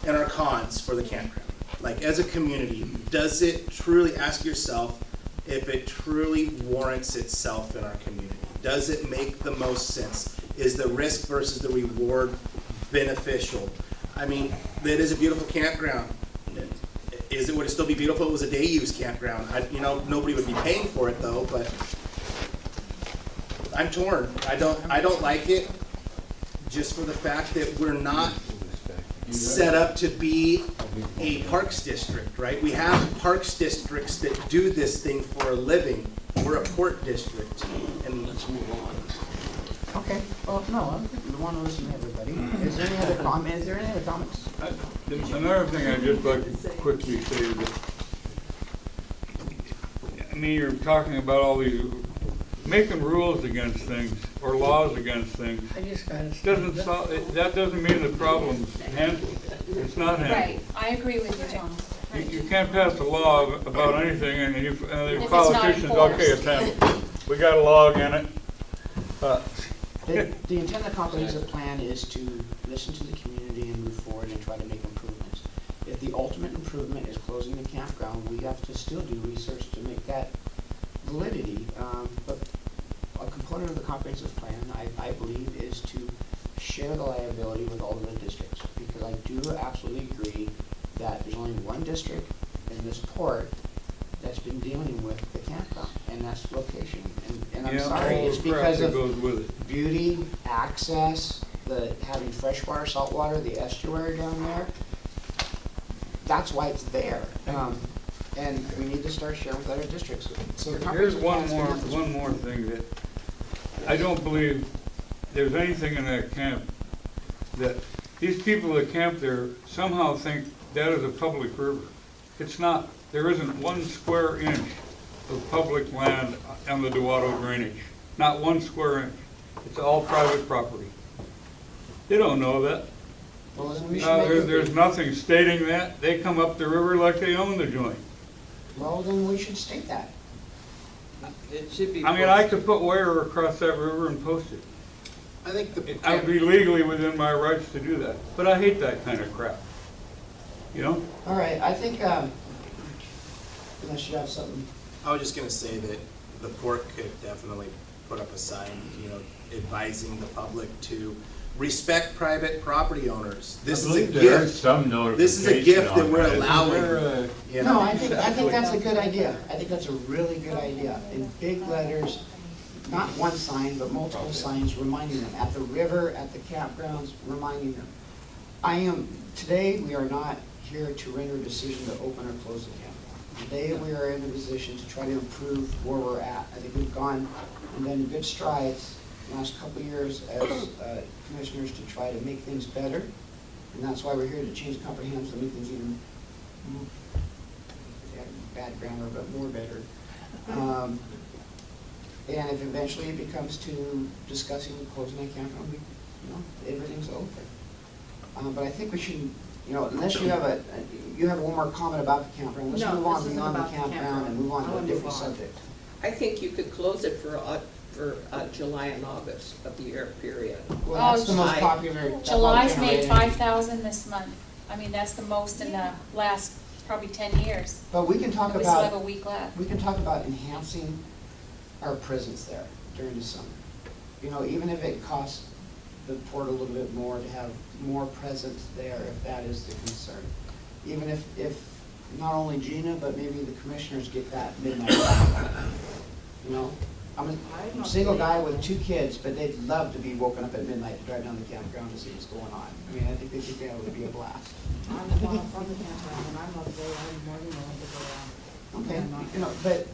and our cons for the campground. Like, as a community, does it truly, ask yourself if it truly warrants itself in our community? Does it make the most sense? Is the risk versus the reward beneficial? I mean, it is a beautiful campground. Would it still be beautiful if it was a day use campground? You know, nobody would be paying for it though, but I'm torn. I don't like it, just for the fact that we're not set up to be a parks district, right? We have parks districts that do this thing for a living. We're a port district, and let's move on. Okay, well, no, I want to listen to everybody. Is there any other comment? Is there any other comments? Another thing I'd just like to quickly say is that, I mean, you're talking about all these, making rules against things, or laws against things. I just gotta. Doesn't solve, that doesn't mean the problem's handled. It's not handled. Right, I agree with you, John. You can't pass a law about anything and If the it's politicians, not okay, it's handled. We got a log in it. The intent of the comprehensive plan is to listen to the community and move forward and try to make improvements. If the ultimate improvement is closing the campground, we have to still do research to make that validity. But a component of the comprehensive plan, I believe, is to share the liability with all of the districts. Because I do absolutely agree that there's only one district in this port that's been dealing with the campground, and that's location. And I'm Yeah, sorry, all it's the crap because that of goes with it. beauty, access, having freshwater, saltwater, the estuary down there. That's why it's there. And we need to start sharing with other districts. So the Here's comprehensive one plan's more thing that I don't believe there's anything in that camp that these people that camp there somehow think that is a public river. It's not. There isn't 1 square inch of public land on the Dewatto drainage. Not 1 square inch. It's all private property. They don't know that. Well, then we should make it- There's nothing stating that. They come up the river like they own the joint. Well, then we should state that. It should be. I mean, I could put wire across that river and post it. I think I would be legally within my rights to do that, but I hate that kind of crap. You know? All right, I think, unless you have something. I was just gonna say that the port could definitely put up a sign, you know, advising the public to respect private property owners. This is a There is gift. some This is a gift notification that we're on that. allowing. You know? No, I think that's a good idea. I think that's a really good idea. In big letters, not one sign, but multiple signs reminding them, at the river, at the campgrounds, reminding them. Today, we are not here to render a decision to open or close the campground. Today, we are in a position to try to improve where we're at. I think we've gone and done good strides the last couple of years as commissioners to try to make things better. And that's why we're here to change comprehensive, make things even bad grammar, but more better. And if eventually it becomes to discussing closing that campground, everything's open. But I think we should, unless you have you have one more comment about the campground, let's No, move on this isn't beyond the about the campground campground. and move on I to a wanna move different on. subject. I think you could close it for July and August of the year period. Well, that's the most I- popular. July's made 5,000 this month. I mean, that's the most in the last probably 10 years. But we can talk And we still have a about, week left. we can talk about enhancing our presence there during the summer. Even if it costs the port a little bit more to have more presence there, if that is the concern. Even if not only Gina, but maybe the commissioners get that midnight. I'm a single guy with 2 kids, but they'd love to be woken up at midnight to drive down the campground to see what's going on. I mean, I think they think that would be a blast. I'm the one from the campground, and I'm not there, I'm more than willing to go out. Okay, but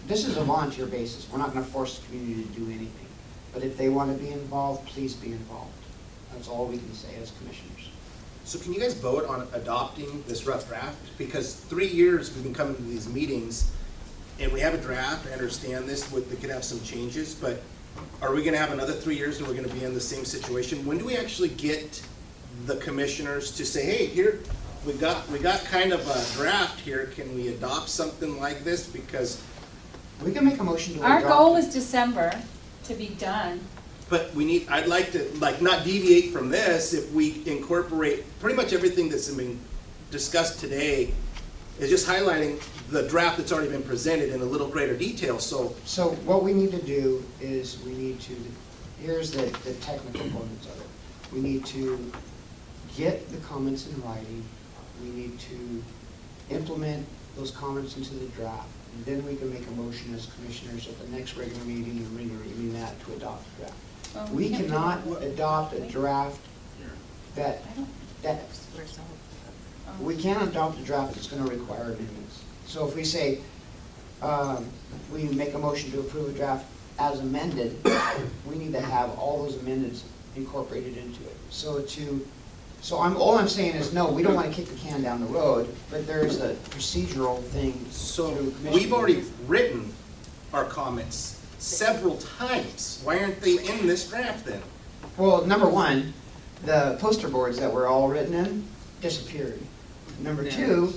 this is a volunteer basis. We're not gonna force the community to do anything. But if they wanna be involved, please be involved. That's all we can say as commissioners. So can you guys vote on adopting this rough draft? Because 3 years we've been coming to these meetings, and we have a draft, I understand this, they could have some changes, but are we gonna have another 3 years and we're gonna be in the same situation? When do we actually get the commissioners to say, hey, here, we got kind of a draft here, can we adopt something like this? Because, We can make a motion to Our adopt goal it. is December to be done. but I'd like to, like, not deviate from this, if we incorporate, pretty much everything that's been discussed today is just highlighting the draft that's already been presented in a little greater detail, so. So what we need to do is we need to, here's the technical components of it. We need to get the comments in writing. We need to implement those comments into the draft. And then we can make a motion as commissioners at the next regular meeting and reviewing that to adopt the draft. Well, We can't do cannot that. adopt a draft that, we can't adopt a draft that's gonna require amendments. So if we say, we make a motion to approve a draft as amended, we need to have all those amendments incorporated into it. All I'm saying is, no, we don't wanna kick the can down the road, but there's a procedural thing. So through commission we've already review. written our comments several times. Why aren't they in this draft then? Well, number one, the poster boards that were all written in disappeared. Number two,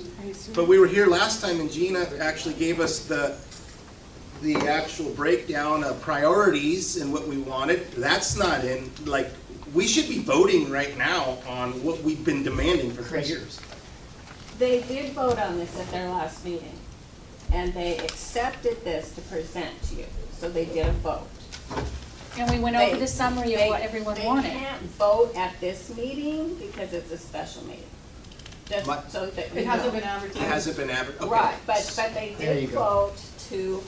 But we were here last time and Gina actually gave us the actual breakdown of priorities and what we wanted. That's not in, like, we should be voting right now on what we've been demanding for 3 years. They did vote on this at their last meeting, and they accepted this to present to you, so they did a vote. And we went over the summary of what everyone wanted. They can't vote at this meeting because it's a special meeting. Just My- so that you It hasn't know. been advertised. It hasn't been advertised, okay. Right, but they There you did go. vote to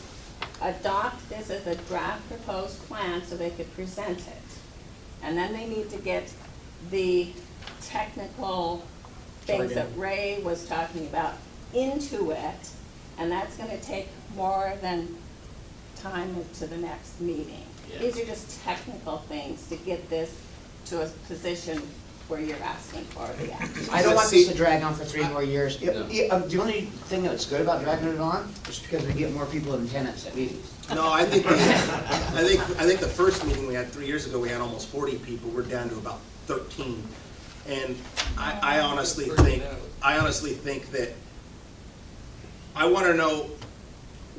adopt this as a draft proposed plan so they could present it. And then they need to get the technical things that Jargon. Ray was talking about into it, and that's gonna take more than time to the next meeting. These are just technical things to get this to a position where you're asking for the action. I don't want See- this to drag on for 3 more years. No. The only thing that's good about dragging it on is because we get more people in attendance at meetings. No, I think the first meeting we had 3 years ago, we had almost 40 people. We're down to about 13. And I honestly think that, I want to know,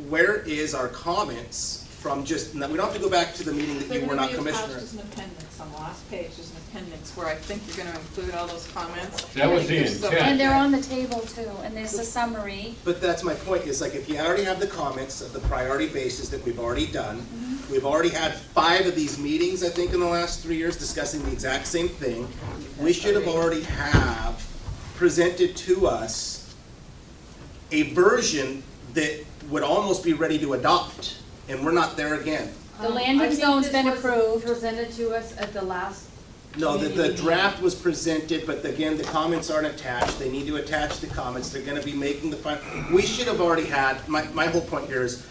where is our comments from just, we don't have to go back to the meeting that you were not commissioner. They're gonna be attached as an appendix, on the last page is an appendix, where I think you're gonna include all those comments. That was I think the there's some- intent. And they're on the table too, and there's a summary. But that's my point, is like, if you already have the comments of the priority basis that we've already done, we've already had 5 of these meetings, I think, in the last 3 years discussing the exact same thing. We should have already have presented to us a version that would almost be ready to adopt, and we're not there again. The landing zone's been approved. Presented to us at the last. No, the community draft was presented, but again, the comments aren't attached. They need to attach the comments. They're gonna be making the final. We should have already had, my whole point here is,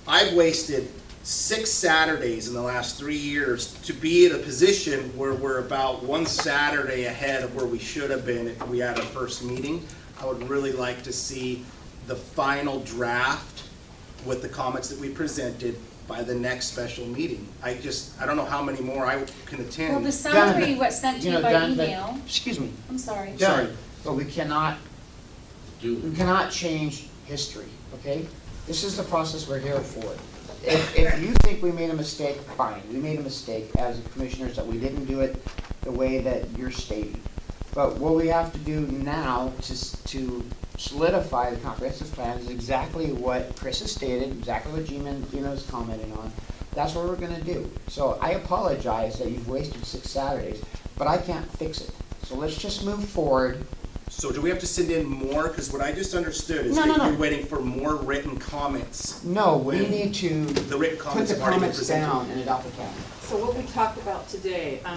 I've wasted 6 Saturdays in the last 3 years to be in a position where we're about 1 Saturday ahead of where we should have been if we had our first meeting. I would really like to see the final draft with the comments that we presented by the next special meeting. I don't know how many more I can attend. Well, the summary was sent to you by Don, but- email. Excuse me. I'm sorry. Sorry, but we cannot Do, change history, okay? This is the process we're here for. If you think we made a mistake, fine, we made a mistake as commissioners that we didn't do it the way that you're stating. But what we have to do now to solidify the comprehensive plan is exactly what Chris has stated, exactly what Gina's commenting on. That's what we're gonna do. So I apologize that you've wasted 6 Saturdays, but I can't fix it. So let's just move forward. So do we have to send in more? Because what I just understood is No, that no, no. you're waiting for more written comments. No, we need to The written put comments the have already been comments presented. down and adopt the plan. So what we talked about today, I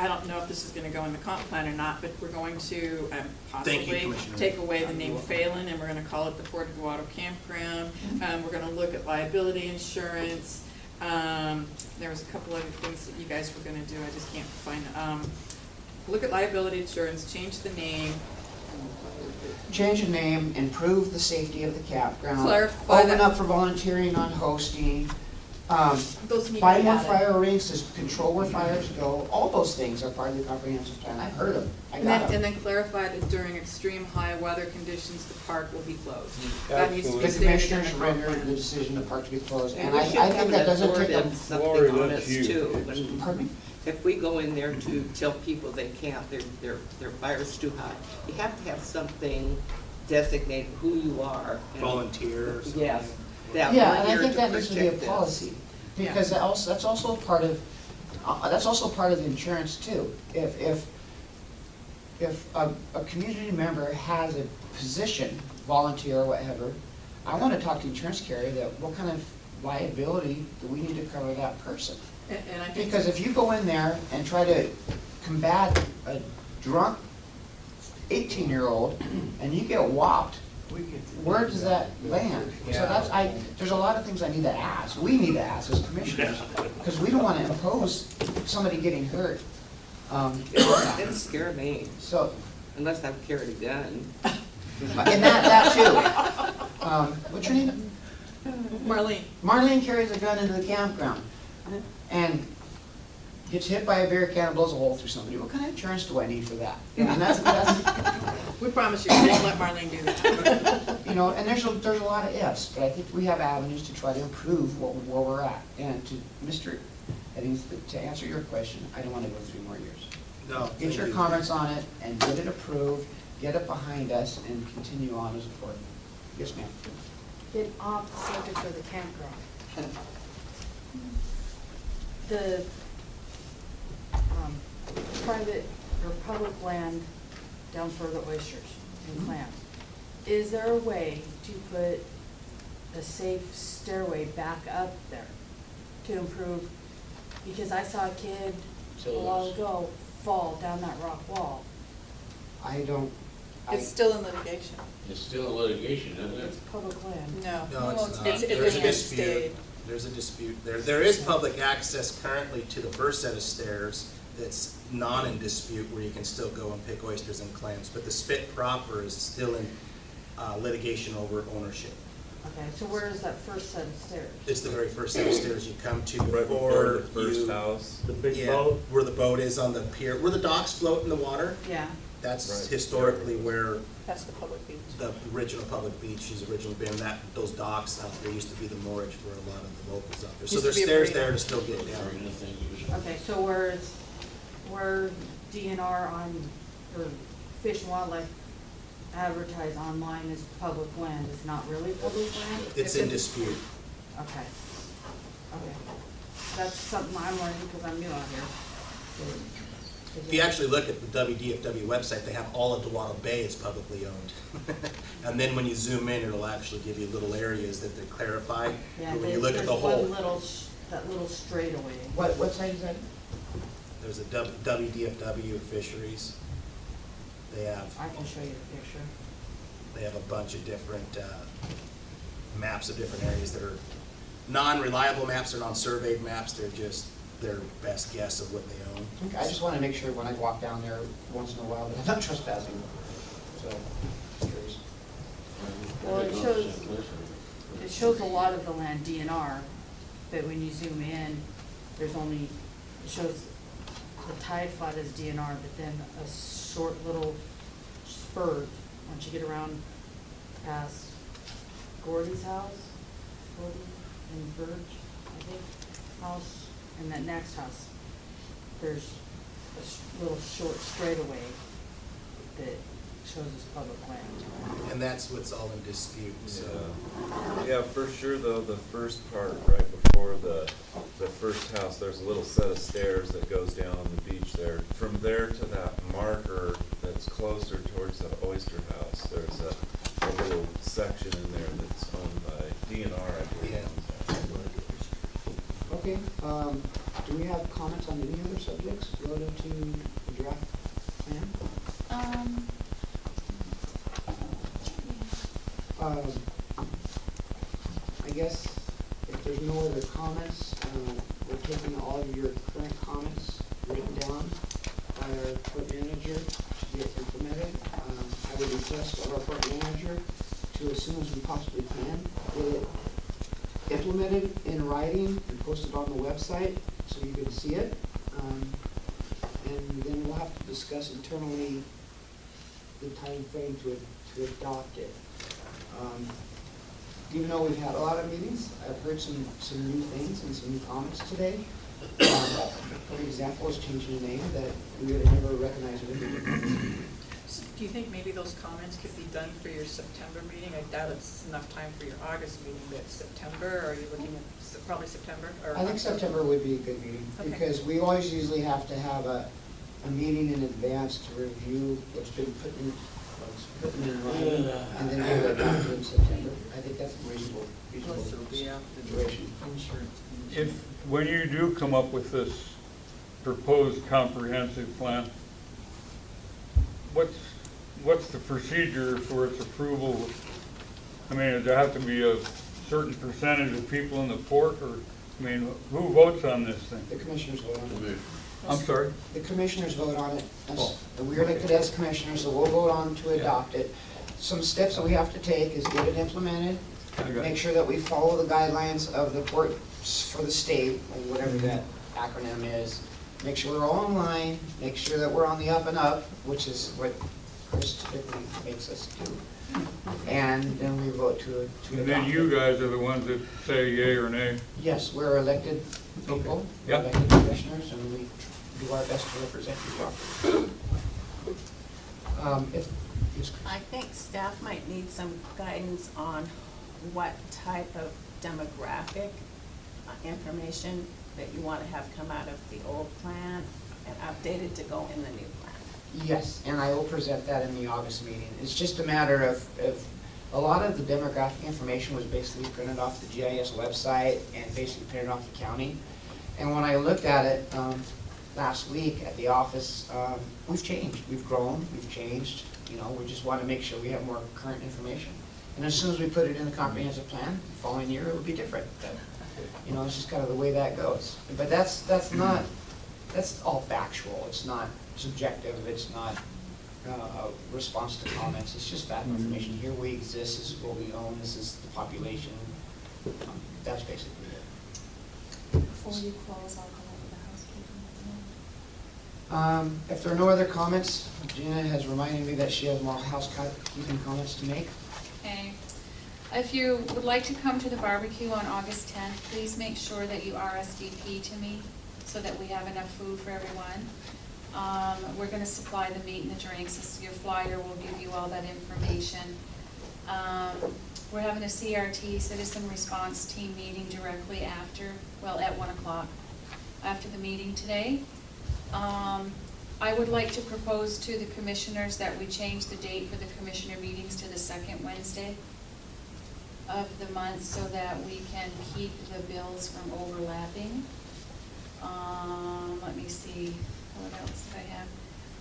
don't know if this is gonna go in the comp plan or not, but we're going to Thank you, possibly Commissioner. take away the name Phelan, and we're gonna call it the Port of Dewatto Campground. We're gonna look at liability insurance. There was a couple other things that you guys were gonna do, I just can't find, look at liability insurance, change the name, Change the name, improve the safety of the campground. Clarify Open that- up for volunteering on hosting. Those need to Buy be more added. fire rings to control where fires go, all those things are part of the comprehensive plan, I heard them, I And got then, and them. then clarify that during extreme high weather conditions, the park will be closed. That needs to be The stated in commissioners the render comp the plan. decision, the park to be closed, and We I should have think an that doesn't take authoritative a. something Lori, on that's us you. too. Pardon me? If we go in there to tell people they can't, their fire's too high, you have to have something designated who you are. and- Volunteers. Yes. that Yeah, we're and I here think to that needs to be a protect this. policy, because that's also part of, the insurance too. If a community member has a position, volunteer or whatever, I wanna talk to the insurance carrier that what kind of liability do we need to cover that person? And I think. Because if you go in there and try to combat a drunk 18-year-old and you get whopped, where does that land? So that's, there's a lot of things I need to ask, we need to ask as commissioners, because we don't want to impose somebody getting hurt. It didn't scare me, So, unless I've carried a gun. and that too. What's your name? Marlene. Marlene carries a gun into the campground and gets hit by a beer can and blows a hole through somebody. What kind of insurance do I need for that? And that's, We promise you, we won't let Marlene do that. you know, and there's a lot of ifs, but I think we have avenues to try to improve where we're at. And to Mr. Eddings, to answer your question, I don't want to go 3 more years. No. Get your comments on it and get it approved, get it behind us, and continue on as a board. Yes, ma'am. Get off the subject of the campground. The private or public land down for the oysters and clams. Is there a way to put a safe stairway back up there to improve? Because I saw a kid a while ago fall down that rock wall. I don't. It's still in litigation. It's still in litigation, isn't it? It's public land. No. No, it's not. It There's has a been dispute. stayed. There's a dispute there. There is public access currently to the first set of stairs that's not in dispute, where you can still go and pick oysters and clams, but the spit proper is still in litigation over ownership. Okay, so where is that first set of stairs? It's the very first set of stairs you come to Right before before the first you. house. The big boat? Where the boat is on the pier, where the docks float in the water. Yeah. That's Right. historically where That's the public beach. the original public beach has originally been. Those docks out there used to be the moorage for a lot of the locals out there. So Used to there's be a stairs marina. there to still get down. Okay, so where DNR on, or Fish and Wildlife advertise online as public land, is not really public land? It's in dispute. Okay. Okay. That's something I'm learning because I'm new out here. If you actually look at the WDFW website, they have all of Dewatto Bay is publicly owned. And then when you zoom in, it'll actually give you little areas that they clarify. Yeah, But when you look at the there's whole, one little, that little straightaway. What site is that? there's a WDFW fisheries. They have, I can show you the picture. they have a bunch of different maps of different areas that are non-reliable maps or non-surveyed maps. They're just their best guess of what they own. Okay, I just want to make sure when I walk down there once in a while that I'm not trespassing. So, just curious. Well, it shows a lot of the land DNR, but when you zoom in, there's only, it shows the tide flood as DNR, but then a short little spurt, once you get around past Gordy's house, Gordy and Verge, I think, house, and that next house, there's a little short straightaway that shows as public land. And that's what's all in dispute, so. Yeah, for sure though, the first part, right before the first house, there's a little set of stairs that goes down on the beach there. From there to that marker that's closer towards the oyster house, there's a little section in there that's owned by DNR, I believe. Okay, do we have comments on any other subjects relative to the draft plan? I guess if there's no other comments, we're taking all of your current comments written down by our port manager to get implemented. I would request of our port manager to, as soon as we possibly can, get it implemented in writing and posted on the website so you can see it. And then we'll have to discuss internally the time frame to adopt it. Even though we've had a lot of meetings, I've heard some new things and some new comments today. For example, is changing the name that we would have never recognized it. So do you think maybe those comments could be done for your September meeting? I doubt it's enough time for your August meeting, but September, or are you looking at probably September? Or I think September would be a good meeting, Okay. because we always usually have to have a meeting in advance to review what's been put in writing, and then we would adopt it in September. I think that's a reasonable duration. If, when you do come up with this proposed comprehensive plan, what's the procedure for its approval? I mean, does there have to be a certain percentage of people in the port, or, I mean, who votes on this thing? The commissioners vote on it. I'm sorry? The commissioners vote on it. We're elected as commissioners, so we'll vote on to adopt it. Some steps that we have to take is get it implemented, make sure that we follow the guidelines of the port for the state, or whatever that acronym is. Make sure we're all in line, make sure that we're on the up and up, which is what Chris typically makes us do. And then we vote to adopt it. And then you guys are the ones that say yay or nay? Yes, we're elected people, we're Yep. elected commissioners, and we do our best to represent you properly. I think staff might need some guidance on what type of demographic information that you want to have come out of the old plan and updated to go in the new plan. Yes, and I will present that in the August meeting. It's just a matter of a lot of the demographic information was basically printed off the GIS website and basically printed off the county. And when I looked at it last week at the office, we've changed, we've grown, we've changed. You know, we just want to make sure we have more current information. And as soon as we put it in the comprehensive plan, the following year it will be different. But, you know, it's just kind of the way that goes. But that's all factual. It's not subjective. It's not a response to comments. It's just fact information. Here we exist. This is what we own. This is the population. That's basically it. Before you close, I'll go over the housekeeping. If there are no other comments, Gina has reminded me that she has more housekeeping comments to make. Okay. If you would like to come to the barbecue on August 10th, please make sure that you RSVP to me so that we have enough food for everyone. We're going to supply the meat and the drinks. Your flyer will give you all that information. We're having a CRT, Citizen Response Team meeting directly after, well, at 1 o'clock, after the meeting today. I would like to propose to the commissioners that we change the date for the commissioner meetings to the second Wednesday of the month so that we can keep the bills from overlapping. Let me see, what else did I have?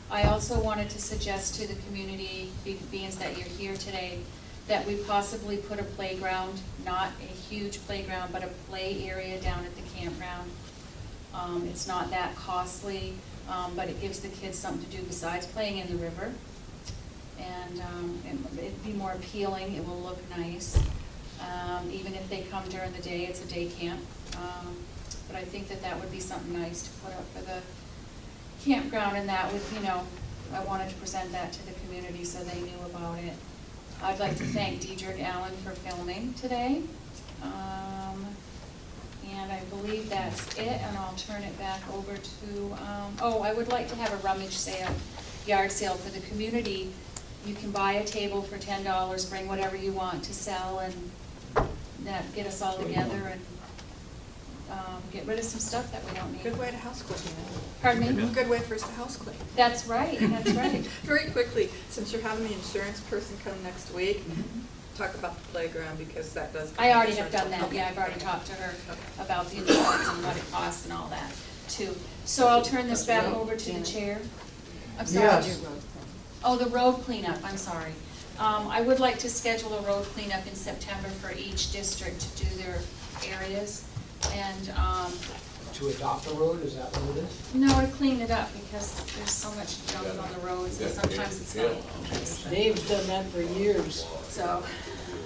I also wanted to suggest to the community, being that you're here today, that we possibly put a playground, not a huge playground, but a play area down at the campground. It's not that costly, but it gives the kids something to do besides playing in the river. And it'd be more appealing, it will look nice. Even if they come during the day, it's a day camp. But I think that that would be something nice to put up for the campground, and that would, you know, I wanted to present that to the community so they knew about it. I'd like to thank Dedrick Allen for filming today. And I believe that's it, and I'll turn it back over to, I would like to have a rummage sale, yard sale for the community. You can buy a table for $10, bring whatever you want to sell, and that get us all together and get rid of some stuff that we don't need. Good way to house clean. Pardon me? Good way for us to house clean. That's right, that's right. Very quickly, since you're having the insurance person come next week, talk about the playground, because that does. I already have done that, Okay. yeah, I've already talked to her about the insurance and what it costs and all that, too. So I'll turn this back over to the chair. I'm sorry. Yes. Oh, the road cleanup, I'm sorry. I would like to schedule a road cleanup in September for each district to do their areas. And, To adopt the road, is that what it is? no, to clean it up, because there's so much junk on the roads, and sometimes it's not nice. Dave's done that for years. So,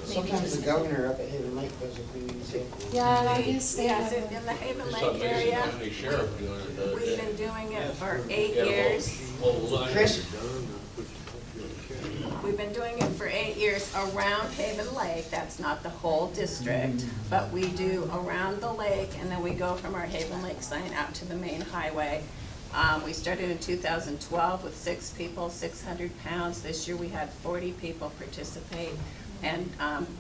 Sometimes the governor up at Haven Lake does if we need to. Yeah, yes, in the Haven Just saw Lake Mason area. County Sheriff doing it the other We've day. been doing it for 8 He had a years. whole line. Chris? We've been doing it for 8 years around Haven Lake. That's not the whole district, but we do around the lake, and then we go from our Haven Lake sign out to the main highway. We started in 2012 with 6 people, 600 pounds. This year we had 40 people participate, and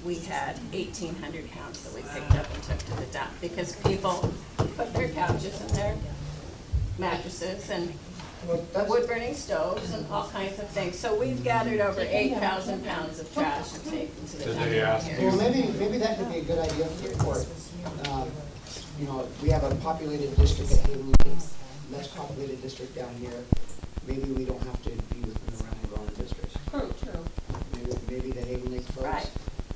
we had 1,800 pounds that we picked up and took to the dump because people put their couches in their mattresses and wood-burning stoves and all kinds of things. So we've gathered over 8,000 pounds of trash and taken to the Did dump they ask here. Well, maybe that could be a good idea for the court. You know, we have a populated district at Haven Lake, less populated district down here. Maybe we don't have to be within the Round Rowan district. True. Maybe the Haven Lake folks Right.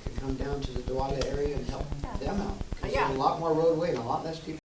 could come down to the Dewatto area and help them out. 'Cause Yeah. there's a lot more roadway and a lot less people